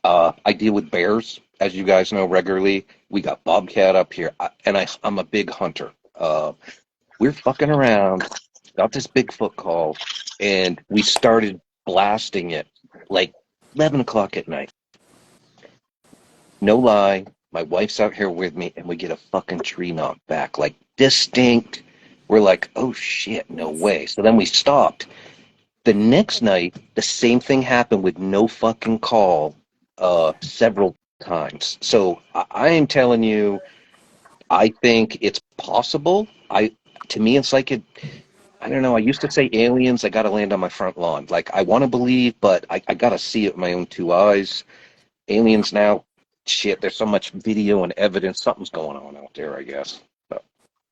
I deal with bears, as you guys know, regularly. We got bobcat up here, and I'm a big hunter. We're fucking around, got this Bigfoot call, and we started blasting it like 11 o'clock at night. No lie, my wife's out here with me, and we get a fucking tree knocked back, like distinct. We're like, oh shit, no way. So then we stopped. The next night, the same thing happened with no fucking call several times. So I am telling you, I think it's possible. To me, it's like I don't know. I used to say aliens. I got to land on my front lawn. Like, I want to believe, but I got to see it with my own two eyes. Aliens now, shit, there's so much video and evidence. Something's going on out there, I guess. But,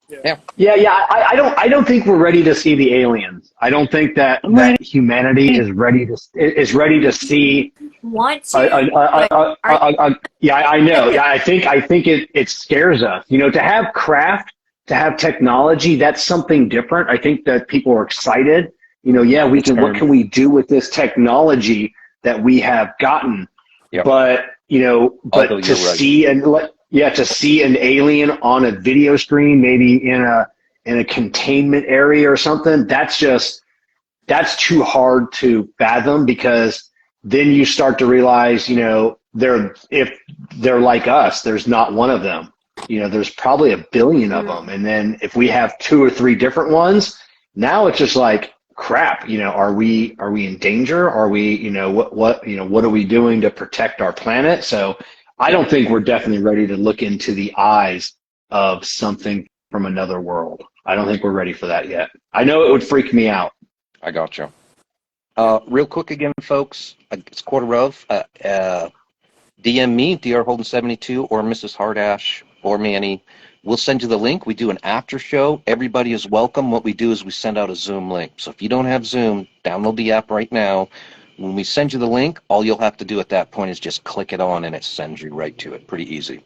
yeah. I don't think we're ready to see the aliens. I don't think that humanity is ready to see. Want to? Yeah, I know. Yeah, I think it scares us. You know, to have craft, to have technology, that's something different. I think that people are excited. You know, yeah, we can. What can we do with this technology that we have gotten? Yep. But you know, to see an alien on a video screen, maybe in a containment area or something, that's too hard to fathom, because then you start to realize, you know, if they're like us, there's not one of them. You know, there's probably 1 billion of them. And then if we have 2 or 3 different ones, now it's just like, crap, you know, are we in danger? Are we, you know, what are we doing to protect our planet? So I don't think we're definitely ready to look into the eyes of something from another world. I don't think we're ready for that yet. I know it would freak me out. I got you. Real quick again, folks, it's quarter of. DM me, Dr. Holden 72, or Mrs. Hardash, or Manny. We'll send you the link. We do an after show. Everybody is welcome. What we do is we send out a Zoom link. So if you don't have Zoom, download the app right now. When we send you the link, all you'll have to do at that point is just click it on, and it sends you right to it. Pretty easy.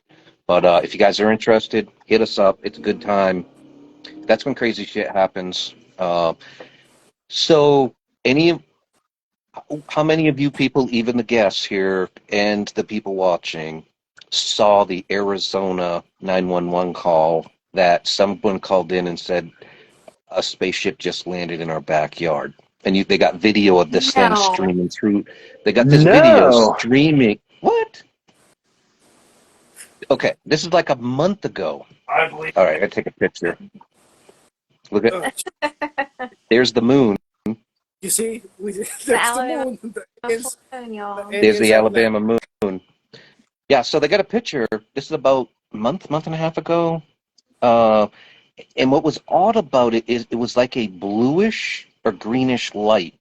But if you guys are interested, hit us up. It's a good time. That's when crazy shit happens. So, how many of you people, even the guests here and the people watching, saw the Arizona 911 call that someone called in and said a spaceship just landed in our backyard? And they got video of this thing No. streaming through. They got this video No. streaming. What? Okay, this is like a month ago. I believe. All right, I take a picture. Look at Uh, there's the moon. you see, that's The the Alabama moon. The aliens- moon, y'all. the There's aliens the have Alabama moon. Yeah, so they got a picture. This is about month and a half ago. And what was odd about it is it was like a bluish or greenish light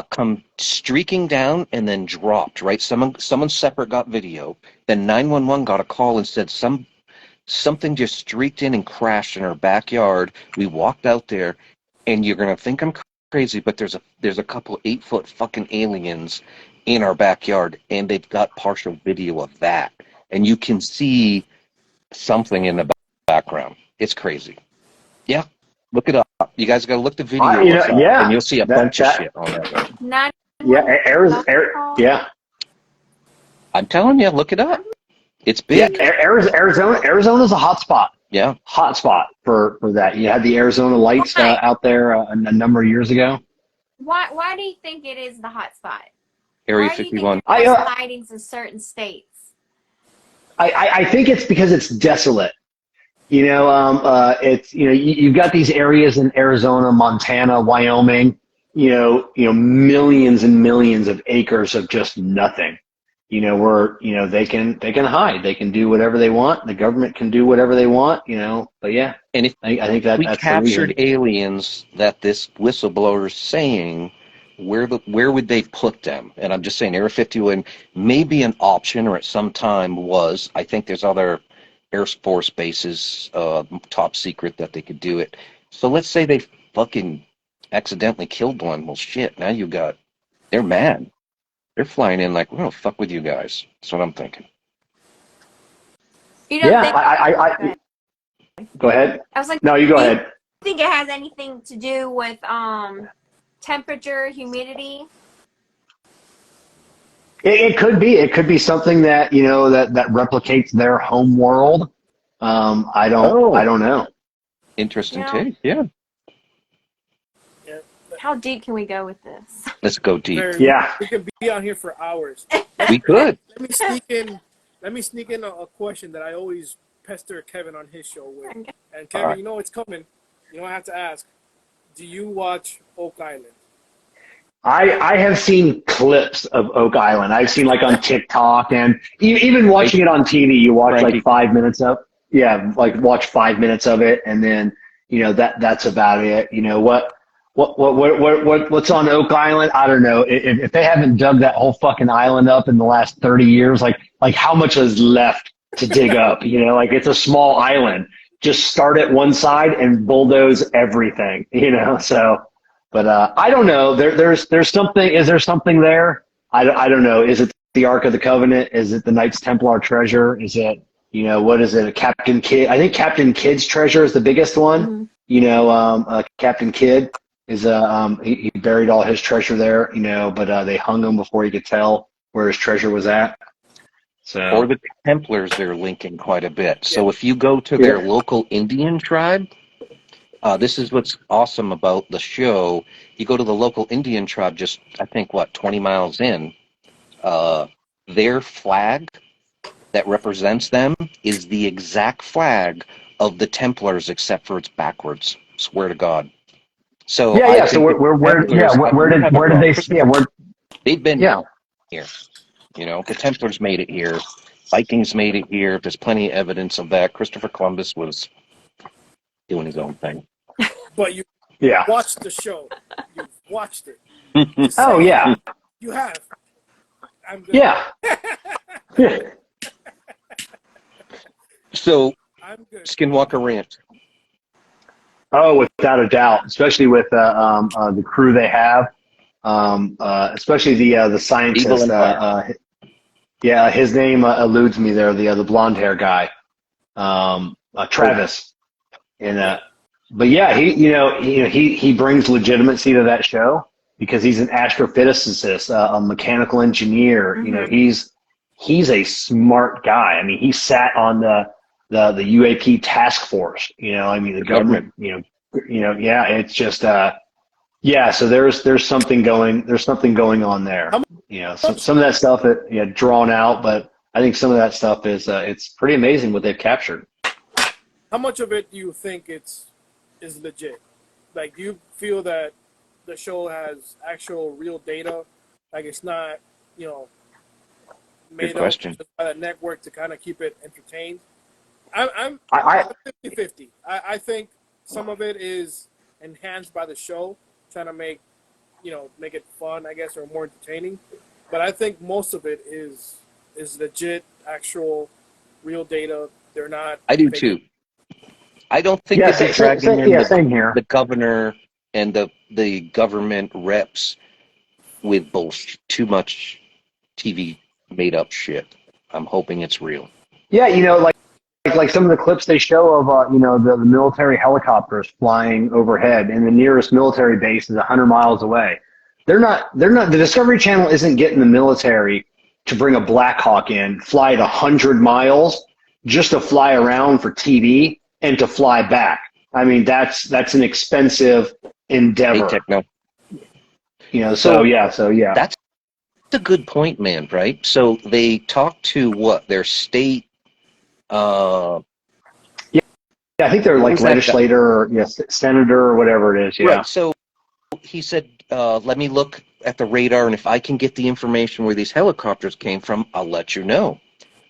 come streaking down and then dropped, right? Someone separate got video. Then 911 got a call and said something just streaked in and crashed in our backyard. We walked out there, and you're gonna think I'm crazy, but there's a couple 8-foot fucking aliens in our backyard, and they've got partial video of that, and you can see something in the background. It's crazy. Yeah, look it up. You guys got to look the video up, and you'll see a bunch of shit on that. Not Yeah. I'm telling you, look it up. It's big. Yeah, Arizona's a hot spot. Yeah. Hot spot for that. You had the Arizona lights out there a number of years ago. Why do you think it is the hot spot? Area Why do you 51. think there's sightings in certain states? I think it's because it's desolate. It's you've got these areas in Arizona, Montana, Wyoming. Millions and millions of acres of just nothing. Where they can hide, they can do whatever they want. The government can do whatever they want. But yeah, And if I think that's captured the reason. aliens that this whistleblower is saying, where would they put them? And I'm just saying, Area 51 may be an option, or at some time was. I think there's other Air Force bases, top secret, that they could do it. So let's say they fucking accidentally killed one. Well, shit. Now they're mad. They're flying in like, we're gonna fuck with you guys. That's what I'm thinking. You don't Yeah, think, I go ahead. I was like, No, you go do you ahead. think it has anything to do with temperature, humidity? It could be. It could be something that that replicates their home world. I don't know. Interesting Yeah. take. Yeah. How deep can we go with this? Let's go deep. Yeah. We can be on here for hours. We could. Let me sneak in a question that I always pester Kevin on his show with. And Kevin, right. you know it's coming. I have to ask. Do you watch Oak Island? I have seen clips of Oak Island. I've seen like on TikTok, and even watching it on TV, you watch Frankie. like 5 minutes of watch 5 minutes of it, and then that's about it. What's on Oak Island? I don't know. If they haven't dug that whole fucking island up in the last 30 years, like how much is left to dig up? It's a small island. Just start at one side and bulldoze everything. So. But I don't know. There's something. Is there something there? I don't know. Is it the Ark of the Covenant? Is it the Knights Templar treasure? Is it what is it? A Captain Kidd? I think Captain Kidd's treasure is the biggest one. Mm-hmm. Captain Kidd is he buried all his treasure there. But they hung him before he could tell where his treasure was at. So Or the Templars, they're linking quite a bit. So if you go to their local Indian tribe. This is what's awesome about the show. You go to the local Indian tribe, just, I think, 20 miles in. Their flag that represents them is the exact flag of the Templars, except for it's backwards. Swear to God. So So where did they? They've been here. The Templars made it here. Vikings made it here. There's plenty of evidence of that. Christopher Columbus was doing his own thing. But you watched the show. You've watched it. Oh yeah. You have. I'm good. Yeah. So, I'm good. Skinwalker Ranch. Oh, without a doubt, especially with the crew they have. especially the scientist. Eagle and Fire. Yeah, his name eludes me there. The blonde hair guy, Travis. And but yeah, he brings legitimacy to that show because he's an astrophysicist, a mechanical engineer. He's a smart guy. I mean, he sat on the UAP task force. I mean, the government. Yeah, it's just yeah. So there's something going on there. Some of that stuff drawn out, but I think some of that stuff is it's pretty amazing what they've captured. How much of it do you think is legit? Like, do you feel that the show has actual real data? Like, it's not, made up just by the network to kind of keep it entertained? I'm 50-50. I think some of it is enhanced by the show, trying to make it fun, I guess, or more entertaining. But I think most of it is legit, actual, real data. They're not. I do too. I don't think that they're dragging in same here. The governor and the government reps with too much TV made up shit. I'm hoping it's real. Yeah, like some of the clips they show of the military helicopters flying overhead, and the nearest military base is 100 miles away. They're not. The Discovery Channel isn't getting the military to bring a Black Hawk in, fly it 100 miles just to fly around for TV and to fly back. I mean, that's an expensive endeavor. Hey, techno. So yeah. That's a good point, man. Right? So they talk to their state. Yeah, I think they're like legislator or senator or whatever it is. Yeah. Right. So he said, "Let me look at the radar, and if I can get the information where these helicopters came from, I'll let you know."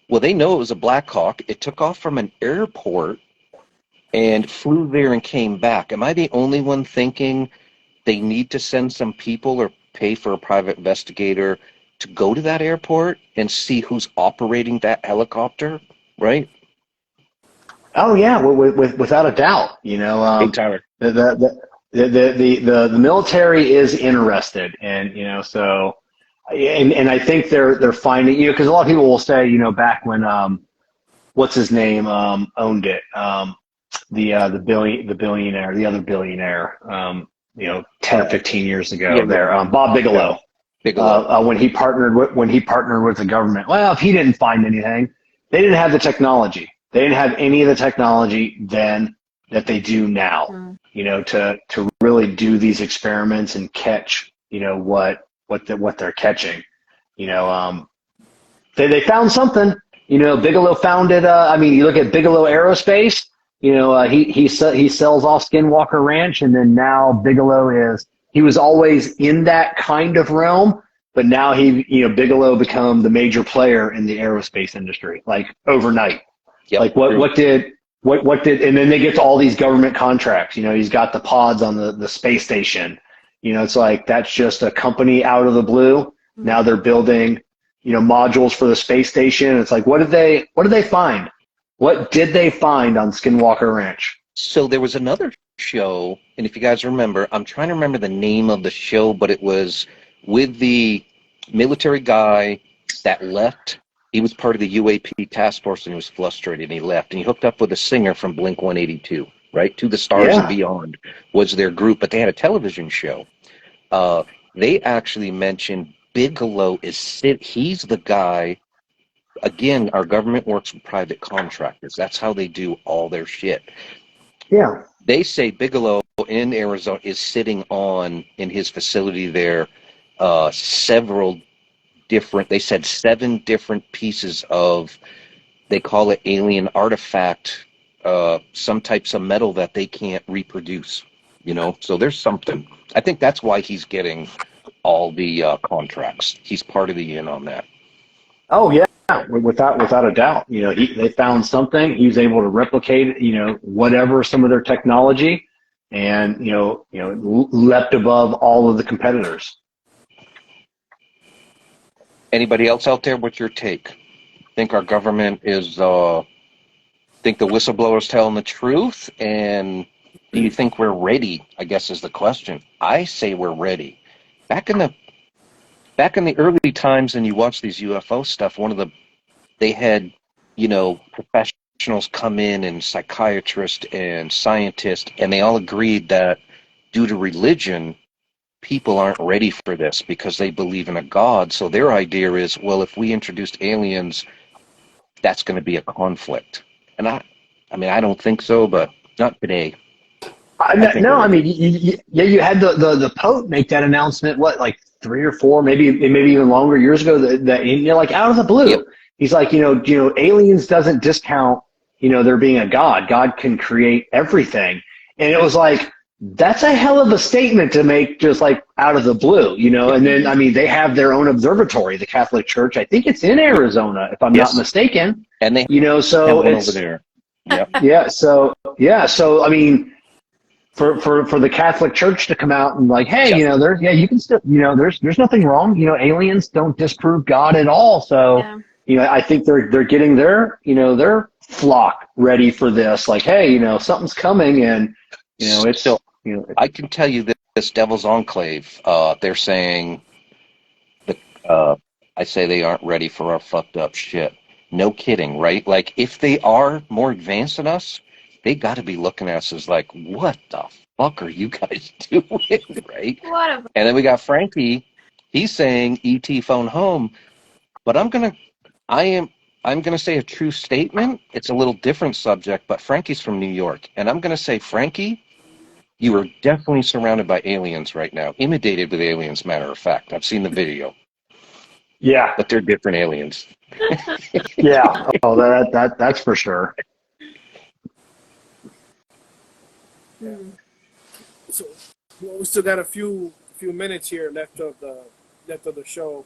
Well, they know it was a Black Hawk. It took off from an airport and flew there and came back. Am I the only one thinking they need to send some people or pay for a private investigator to go to that airport and see who's operating that helicopter? Right? Oh yeah, without a doubt. Hey, Tyler. The military is interested, and so, and I think they're finding because a lot of people will say back when what's his name owned it, the other billionaire 10 or 15 years ago Bob Bigelow. When he partnered with the government. Well, if he didn't find anything, they didn't have the technology. They didn't have any of the technology then that they do now. To really do these experiments and catch what they're catching. They found something. Bigelow found it. I mean, you look at Bigelow Aerospace. He sells off Skinwalker Ranch, and then now Bigelow he was always in that kind of realm, but now Bigelow become the major player in the aerospace industry, like overnight. Yep. Like what did, and then they get to all these government contracts. He's got the pods on the space station. It's like, that's just a company out of the blue. Now they're building, modules for the space station. It's like, what did they find? What did they find on Skinwalker Ranch? So there was another show, and if you guys remember, I'm trying to remember the name of the show, but it was with the military guy that left. He was part of the UAP task force, and he was frustrated, and he left. And he hooked up with a singer from Blink-182, right? To the Stars and Beyond was their group, but they had a television show. They actually mentioned Bigelow he's the guy. Again, our government works with private contractors. That's how they do all their shit. Yeah. They say Bigelow in Arizona is sitting in his facility there, they said 7 different pieces of, they call it alien artifact, some types of metal that they can't reproduce, so there's something. I think that's why he's getting all the contracts. He's part of the in on that. Oh yeah, without a doubt. They found something. He was able to replicate, whatever some of their technology, and leapt above all of the competitors. Anybody else out there? What's your take? Think our government think the whistleblower's telling the truth? And do you think we're ready? I guess is the question. I say we're ready. back in the early times, and you watch these UFO stuff. They had, professionals come in, and psychiatrists and scientists, and they all agreed that due to religion, people aren't ready for this because they believe in a god. So their idea is, well, if we introduced aliens, that's going to be a conflict. And I don't think so, but not today. I think No, we're I ready. mean, you had the Pope make that announcement, what, like 3 or 4, maybe even longer years ago, that like out of the Yep. blue. He's like, aliens doesn't discount, there being a God. God can create everything. And it was like, that's a hell of a statement to make just like out of the blue, and then, I mean, they have their own observatory, the Catholic Church. I think it's in Arizona, if I'm not Yes. mistaken, And they have so one over it's, there. Yep. so I mean, for the Catholic Church to come out and like, hey, Yep. you can still, there's nothing wrong. Aliens don't disprove God at all. So, Yeah. I think they're getting their flock ready for this. Like, hey, something's coming, and it's So I can tell you this Devil's Enclave, they're saying that I say they aren't ready for our fucked up shit. No kidding, right? Like, if they are more advanced than us, they got to be looking at us as like, what the fuck are you guys doing, right? What a And then we got Frankie. He's saying ET phone home, but I am I'm gonna say a true statement. It's a little different subject, but Frankie's from New York, and I'm gonna say, Frankie, you are definitely surrounded by aliens right now, imitated with aliens. Matter of fact, I've seen the video, yeah, but they're different aliens. yeah. Oh, that's for sure. Hmm. So well, we still got a few minutes here left of the show.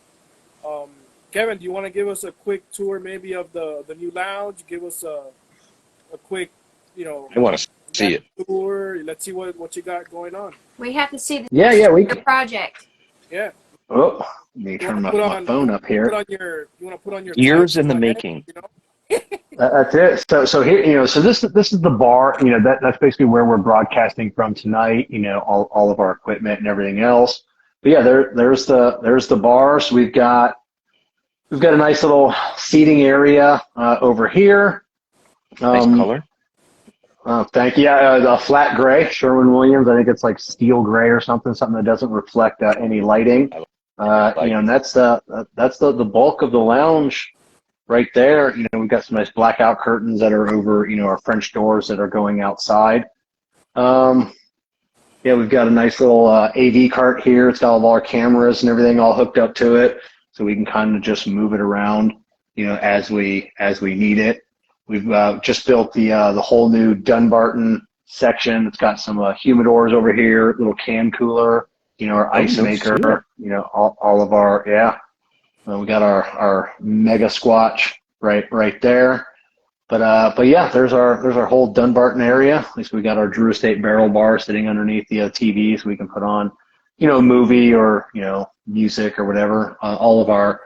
Um, Kevin, do you want to give us a quick tour maybe of the new lounge? Give us a quick, I want to see it. tour. Let's see what you got going on. We have to see Yeah. your project. Yeah. Oh, let me You want turn to my, put my on phone up here. you want to put on your Years tights in and the go ahead, making. That's it. So here, so this is the bar. That's basically where we're broadcasting from tonight. All of our equipment and everything else. But yeah, there's the bar. So we've got a nice little seating area over here. Nice color. Thank you. Yeah, the flat gray, Sherwin-Williams. I think it's like steel gray or something that doesn't reflect any lighting. Like And that's the bulk of the lounge right there. We've got some nice blackout curtains that are over, our French doors that are going outside. Yeah, we've got a nice little AV cart here. It's got all of our cameras and everything all hooked up to it, so we can kind of just move it around, as we need it. We've just built the whole new Dunbarton section. It's got some humidors over here, little can cooler, our ice no shit. maker, all of our, yeah. We got our mega squatch right there. But yeah, there's our whole Dunbarton area. At least we got our Drew Estate barrel bar sitting underneath the TV, so we can put on, a movie or music or whatever. All of our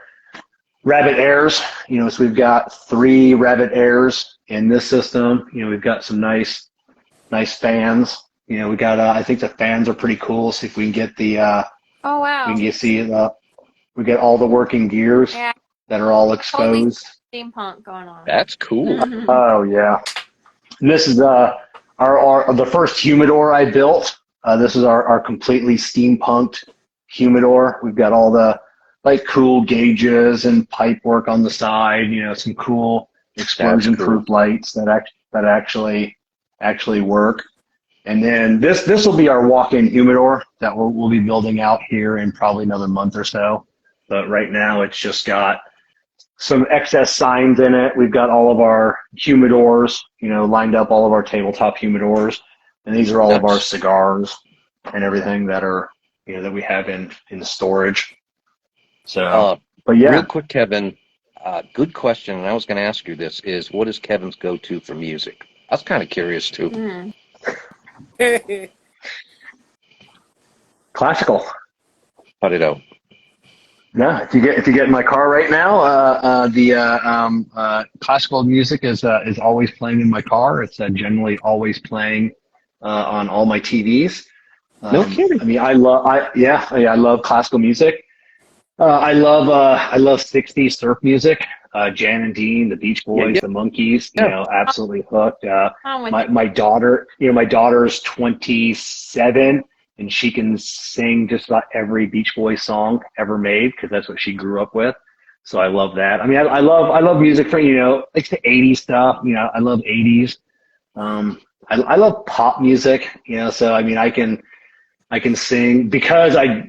Rabbit Airs, so we've got 3 Rabbit Airs in this system. We've got some nice fans. We got I think the fans are pretty cool. See if we can get the Oh wow. we can get see we get all the working gears Yeah. that are all Totally exposed. steampunk going on. That's cool. Oh yeah, and this is our the first humidor I built. This is our completely steampunked humidor. We've got all the cool gauges and pipe work on the side. Some cool explosion-proof lights that actually work. And then this will be our walk-in humidor that we'll be building out here in probably another month or so. But right now it's just got some excess signs in it. We've got all of our humidors, lined up, all of our tabletop humidors, and these are all of our cigars and everything that are, that we have in storage. So, but yeah. Real quick, Kevin, good question, and I was going to ask you this, is what is Kevin's go-to for music? I was kind of curious, too. Mm. Classical. Cut it out. No, if you get in my car right now, the classical music is always playing in my car. It's generally always playing on all my TVs. No kidding. I mean, I love classical music. I love '60s surf music. Jan and Dean, the Beach Yeah, Boys, yeah, the Monkees. You yeah. know, absolutely hooked. I'm with My you. my daughter, my daughter's 27, and she can sing just about every Beach Boys song ever made because that's what she grew up with. So I love that. I mean, I love music for like the '80s stuff. I love '80s. I love pop music. So I mean, I can sing because I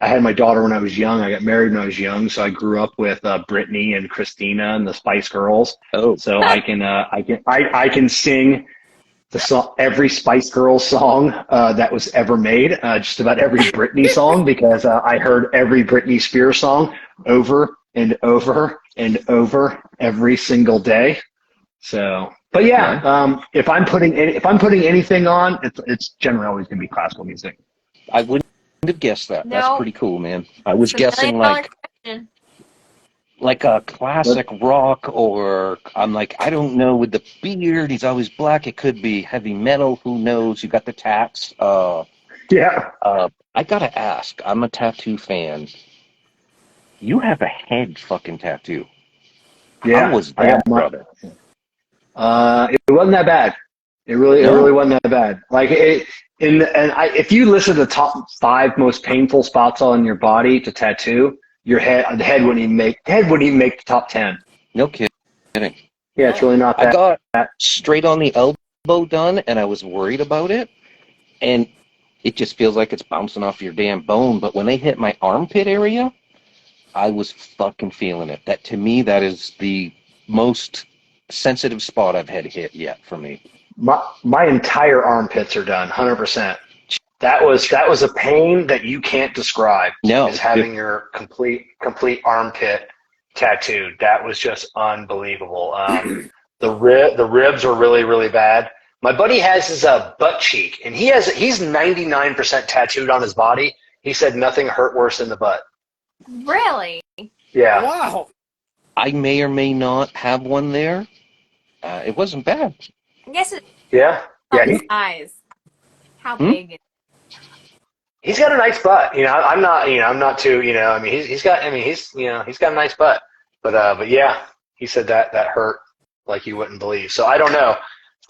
had my daughter when I was young. I got married when I was young, so I grew up with Britney and Christina and the Spice Girls. Oh, So I can sing the song, every Spice Girls song that was ever made, just about every Britney song because I heard every Britney Spears song over and over and over every single day. So, but yeah, nice. if I'm putting anything on, it's generally always going to be classical music. I wouldn't have guessed that. That's No, pretty cool, man. I was it's a million guessing dollar like question. a But classic rock, or I'm like, I don't know, with the beard, he's always black. It could be heavy metal. Who knows? You got the tats. yeah, I gotta ask. I'm a tattoo fan. You have a head fucking tattoo. How yeah, was I got that, my. brother? It wasn't that bad. It really No. wasn't that bad. Like if you list the top 5 most painful spots on your body to tattoo, the head wouldn't even make the top 10. No kidding. Yeah, it's Wow. really not I that. got straight on the elbow done, and I was worried about it. And it just feels like it's bouncing off your damn bone. But when they hit my armpit area, I was fucking feeling it. That to me, that is the most sensitive spot I've had hit yet for me. My entire armpits are done, 100%. That was a pain that you can't describe. Is No, having your complete armpit tattooed. That was just unbelievable. The ribs were really really bad. My buddy has his butt cheek, and he's 99% tattooed on his body. He said nothing hurt worse than the butt. Really? Yeah, Wow. I may or may not have one there. It wasn't bad. I guess it's yeah, yeah. on the size. How Hmm? big? He's got a nice butt. I'm not too. I mean, he's got. I mean, he's got a nice butt. But yeah, he said that hurt like you wouldn't believe. So I don't know.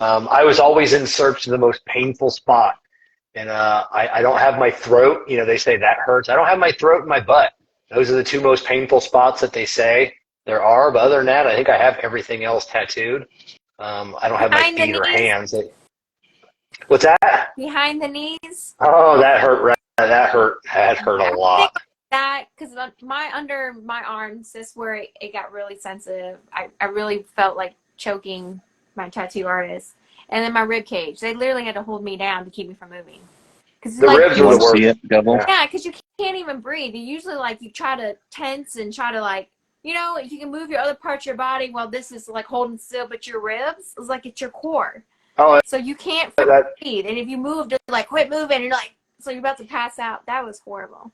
I was always in search of the most painful spot, and I don't have my throat. They say that hurts. I don't have my throat and my butt. Those are the 2 most painful spots that they say there are. But other than that, I think I have everything else tattooed. I don't have my Behind the feet or knees? hands. What's that? Behind the knees? Oh, that hurt. Right. That hurt. That hurt Yeah, a I think lot. that because my under my arms is where it got really sensitive. I really felt like choking my tattoo artist, and then my rib cage. They literally had to hold me down to keep me from moving. Because The like ribs You are want the to see worst. it, Devil? Yeah. yeah, because you can't even breathe. You usually like you try to tense and try to like if you can move your other parts of your body while this is like holding still, but your ribs is like it's your core. Oh, So you can't that breathe, and if you move, just like quit moving, and you're like, so you're about to pass out. That was horrible.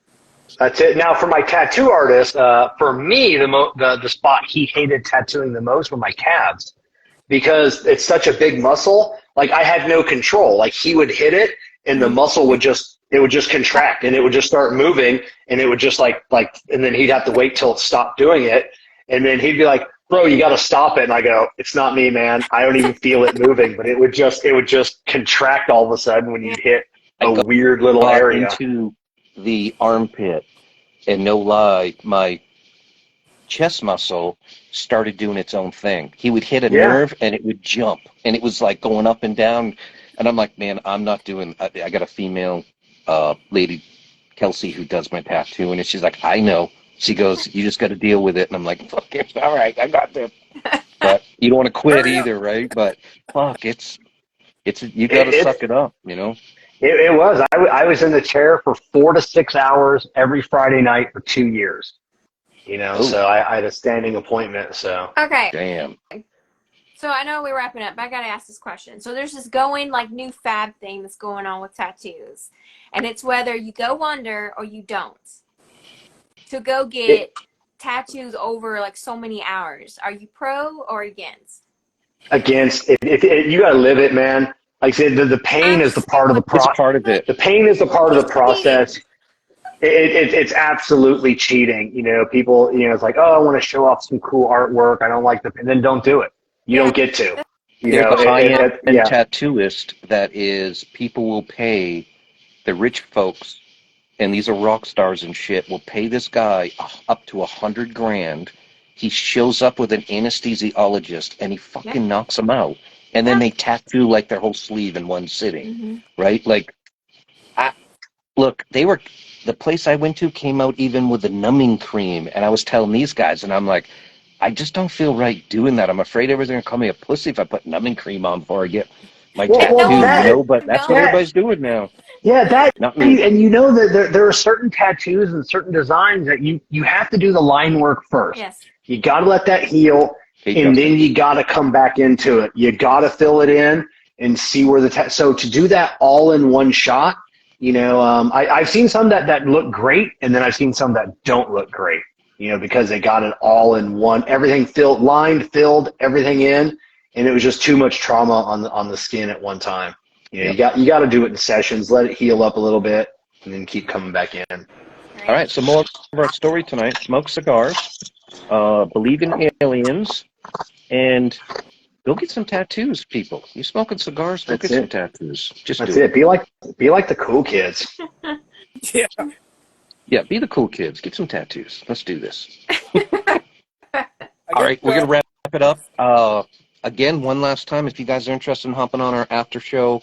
That's it. Now, for my tattoo artist, for me, the spot he hated tattooing the most were my calves because it's such a big muscle. Like I had no control. Like he would hit it, and the muscle would just contract, and it would just start moving, and it would just and then he'd have to wait till it stopped doing it, and then he'd be like, "Bro, you got to stop it." And I go, "It's not me, man. I don't even feel it moving, but it would just contract all of a sudden when Yeah. you'd hit I a weird little got area." into the armpit, and no lie, my chest muscle started doing its own thing. He would hit a Yeah. nerve, and it would jump, and it was like going up and down. And I'm like, man, I'm not doing. I got a female lady, Kelsey, who does my tattoo, and she's like, I know. She goes, you just got to deal with it. And I'm like, fuck it, all right, I got this. But you don't want to quit Hurry up. either, right? But fuck, you got to It, suck it's it up, It was. I was in the chair for 4 to 6 hours every Friday night for 2 years. Oh, So I had a standing appointment. So Okay, damn. so I know we're wrapping up, but I gotta ask this question. So there's this going like new fad thing that's going on with tattoos, and it's whether you go under or you don't. To go it, get tattoos over like so many hours. Are you pro or against? against if you got to live it, man. Like I said, the pain is the part of the It's pro. part of it. The pain is the part of the It's cheating. process. It's absolutely cheating. You know, people. You know, it's like, oh, I want to show off some cool artwork. I don't like the. And then don't do it. You Yeah. don't get to. You There's know, a high-end yeah. tattooist that is people will pay the rich folks, and these are rock stars and shit, will pay this guy up to $100,000. He shows up with an anesthesiologist and he fucking knocks them out. And then Yeah. they tattoo like their whole sleeve in one sitting. Mm-hmm. Right? Like look, the place I went to came out even with the numbing cream, and I was telling these guys, and I'm like, I just don't feel right doing that. I'm afraid everybody's gonna call me a pussy if I put numbing cream on before I get my Well, tattoo, you that know. But that's what Don't. everybody's doing now. Yeah, that Not me. and you know that there are certain tattoos and certain designs that you have to do the line work first. Yes. You got to let that heal, Hey, and Justin. then you got to come back into it. You got to fill it in and see where so to do that all in one shot. You know, I've seen some that look great, and then I've seen some that don't look great. You know, because they got it all in one, everything filled everything in, and it was just too much trauma on the skin at one time. You know, Yep. you got to do it in sessions, let it heal up a little bit, and then keep coming back in. All right, so more of our story tonight: smoke cigars, believe in aliens, and go get some tattoos, people. You smoking cigars? Go That's get some it. tattoos. Just That's do it. Be like the cool kids. Yeah. Yeah, be the cool kids. Get some tattoos. Let's do this. I All right, guess, we're gonna wrap it up. Again, one last time, if you guys are interested in hopping on our after show,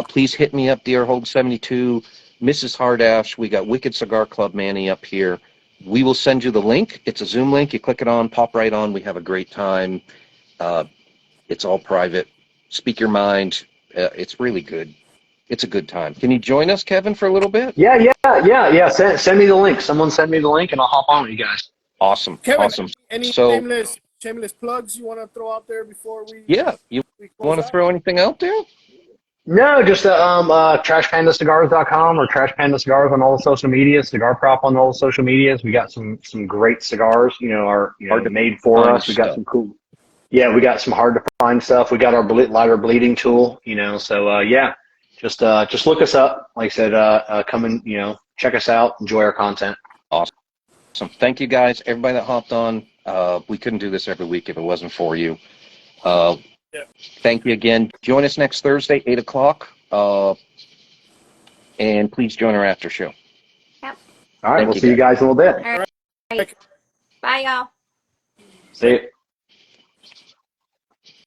please hit me up, Deerhold72, Mrs. Hardash. We got Wicked Cigar Club Manny up here. We will send you the link. It's a Zoom link. You click it on, pop right on. We have a great time. It's all private. Speak your mind. It's really good. It's a good time. Can you join us, Kevin, for a little bit? Yeah. Send me the link. Someone send me the link, and I'll hop on with you guys. Awesome. Kevin, Awesome. any So, shameless plugs you want to throw out there before yeah, you we want close to out? throw anything out there? No, just trashpandacigars.com or Trash Panda Cigars on all the social media, Cigar Prop on all the social medias. We got some great cigars, Hard to made for find us. We got stuff. some cool. Yeah, we got some hard to find stuff. We got our lighter bleeding tool, so yeah, just look us up. Like I said, come and, check us out, enjoy our content. Awesome. Thank you, guys. Everybody that hopped on. We couldn't do this every week if it wasn't for you. Yeah. Thank you again. Join us next Thursday, 8 o'clock. And please join our after show. Yep. All right, Thank we'll you, see you guys in a little bit. All right. Bye, y'all. See you.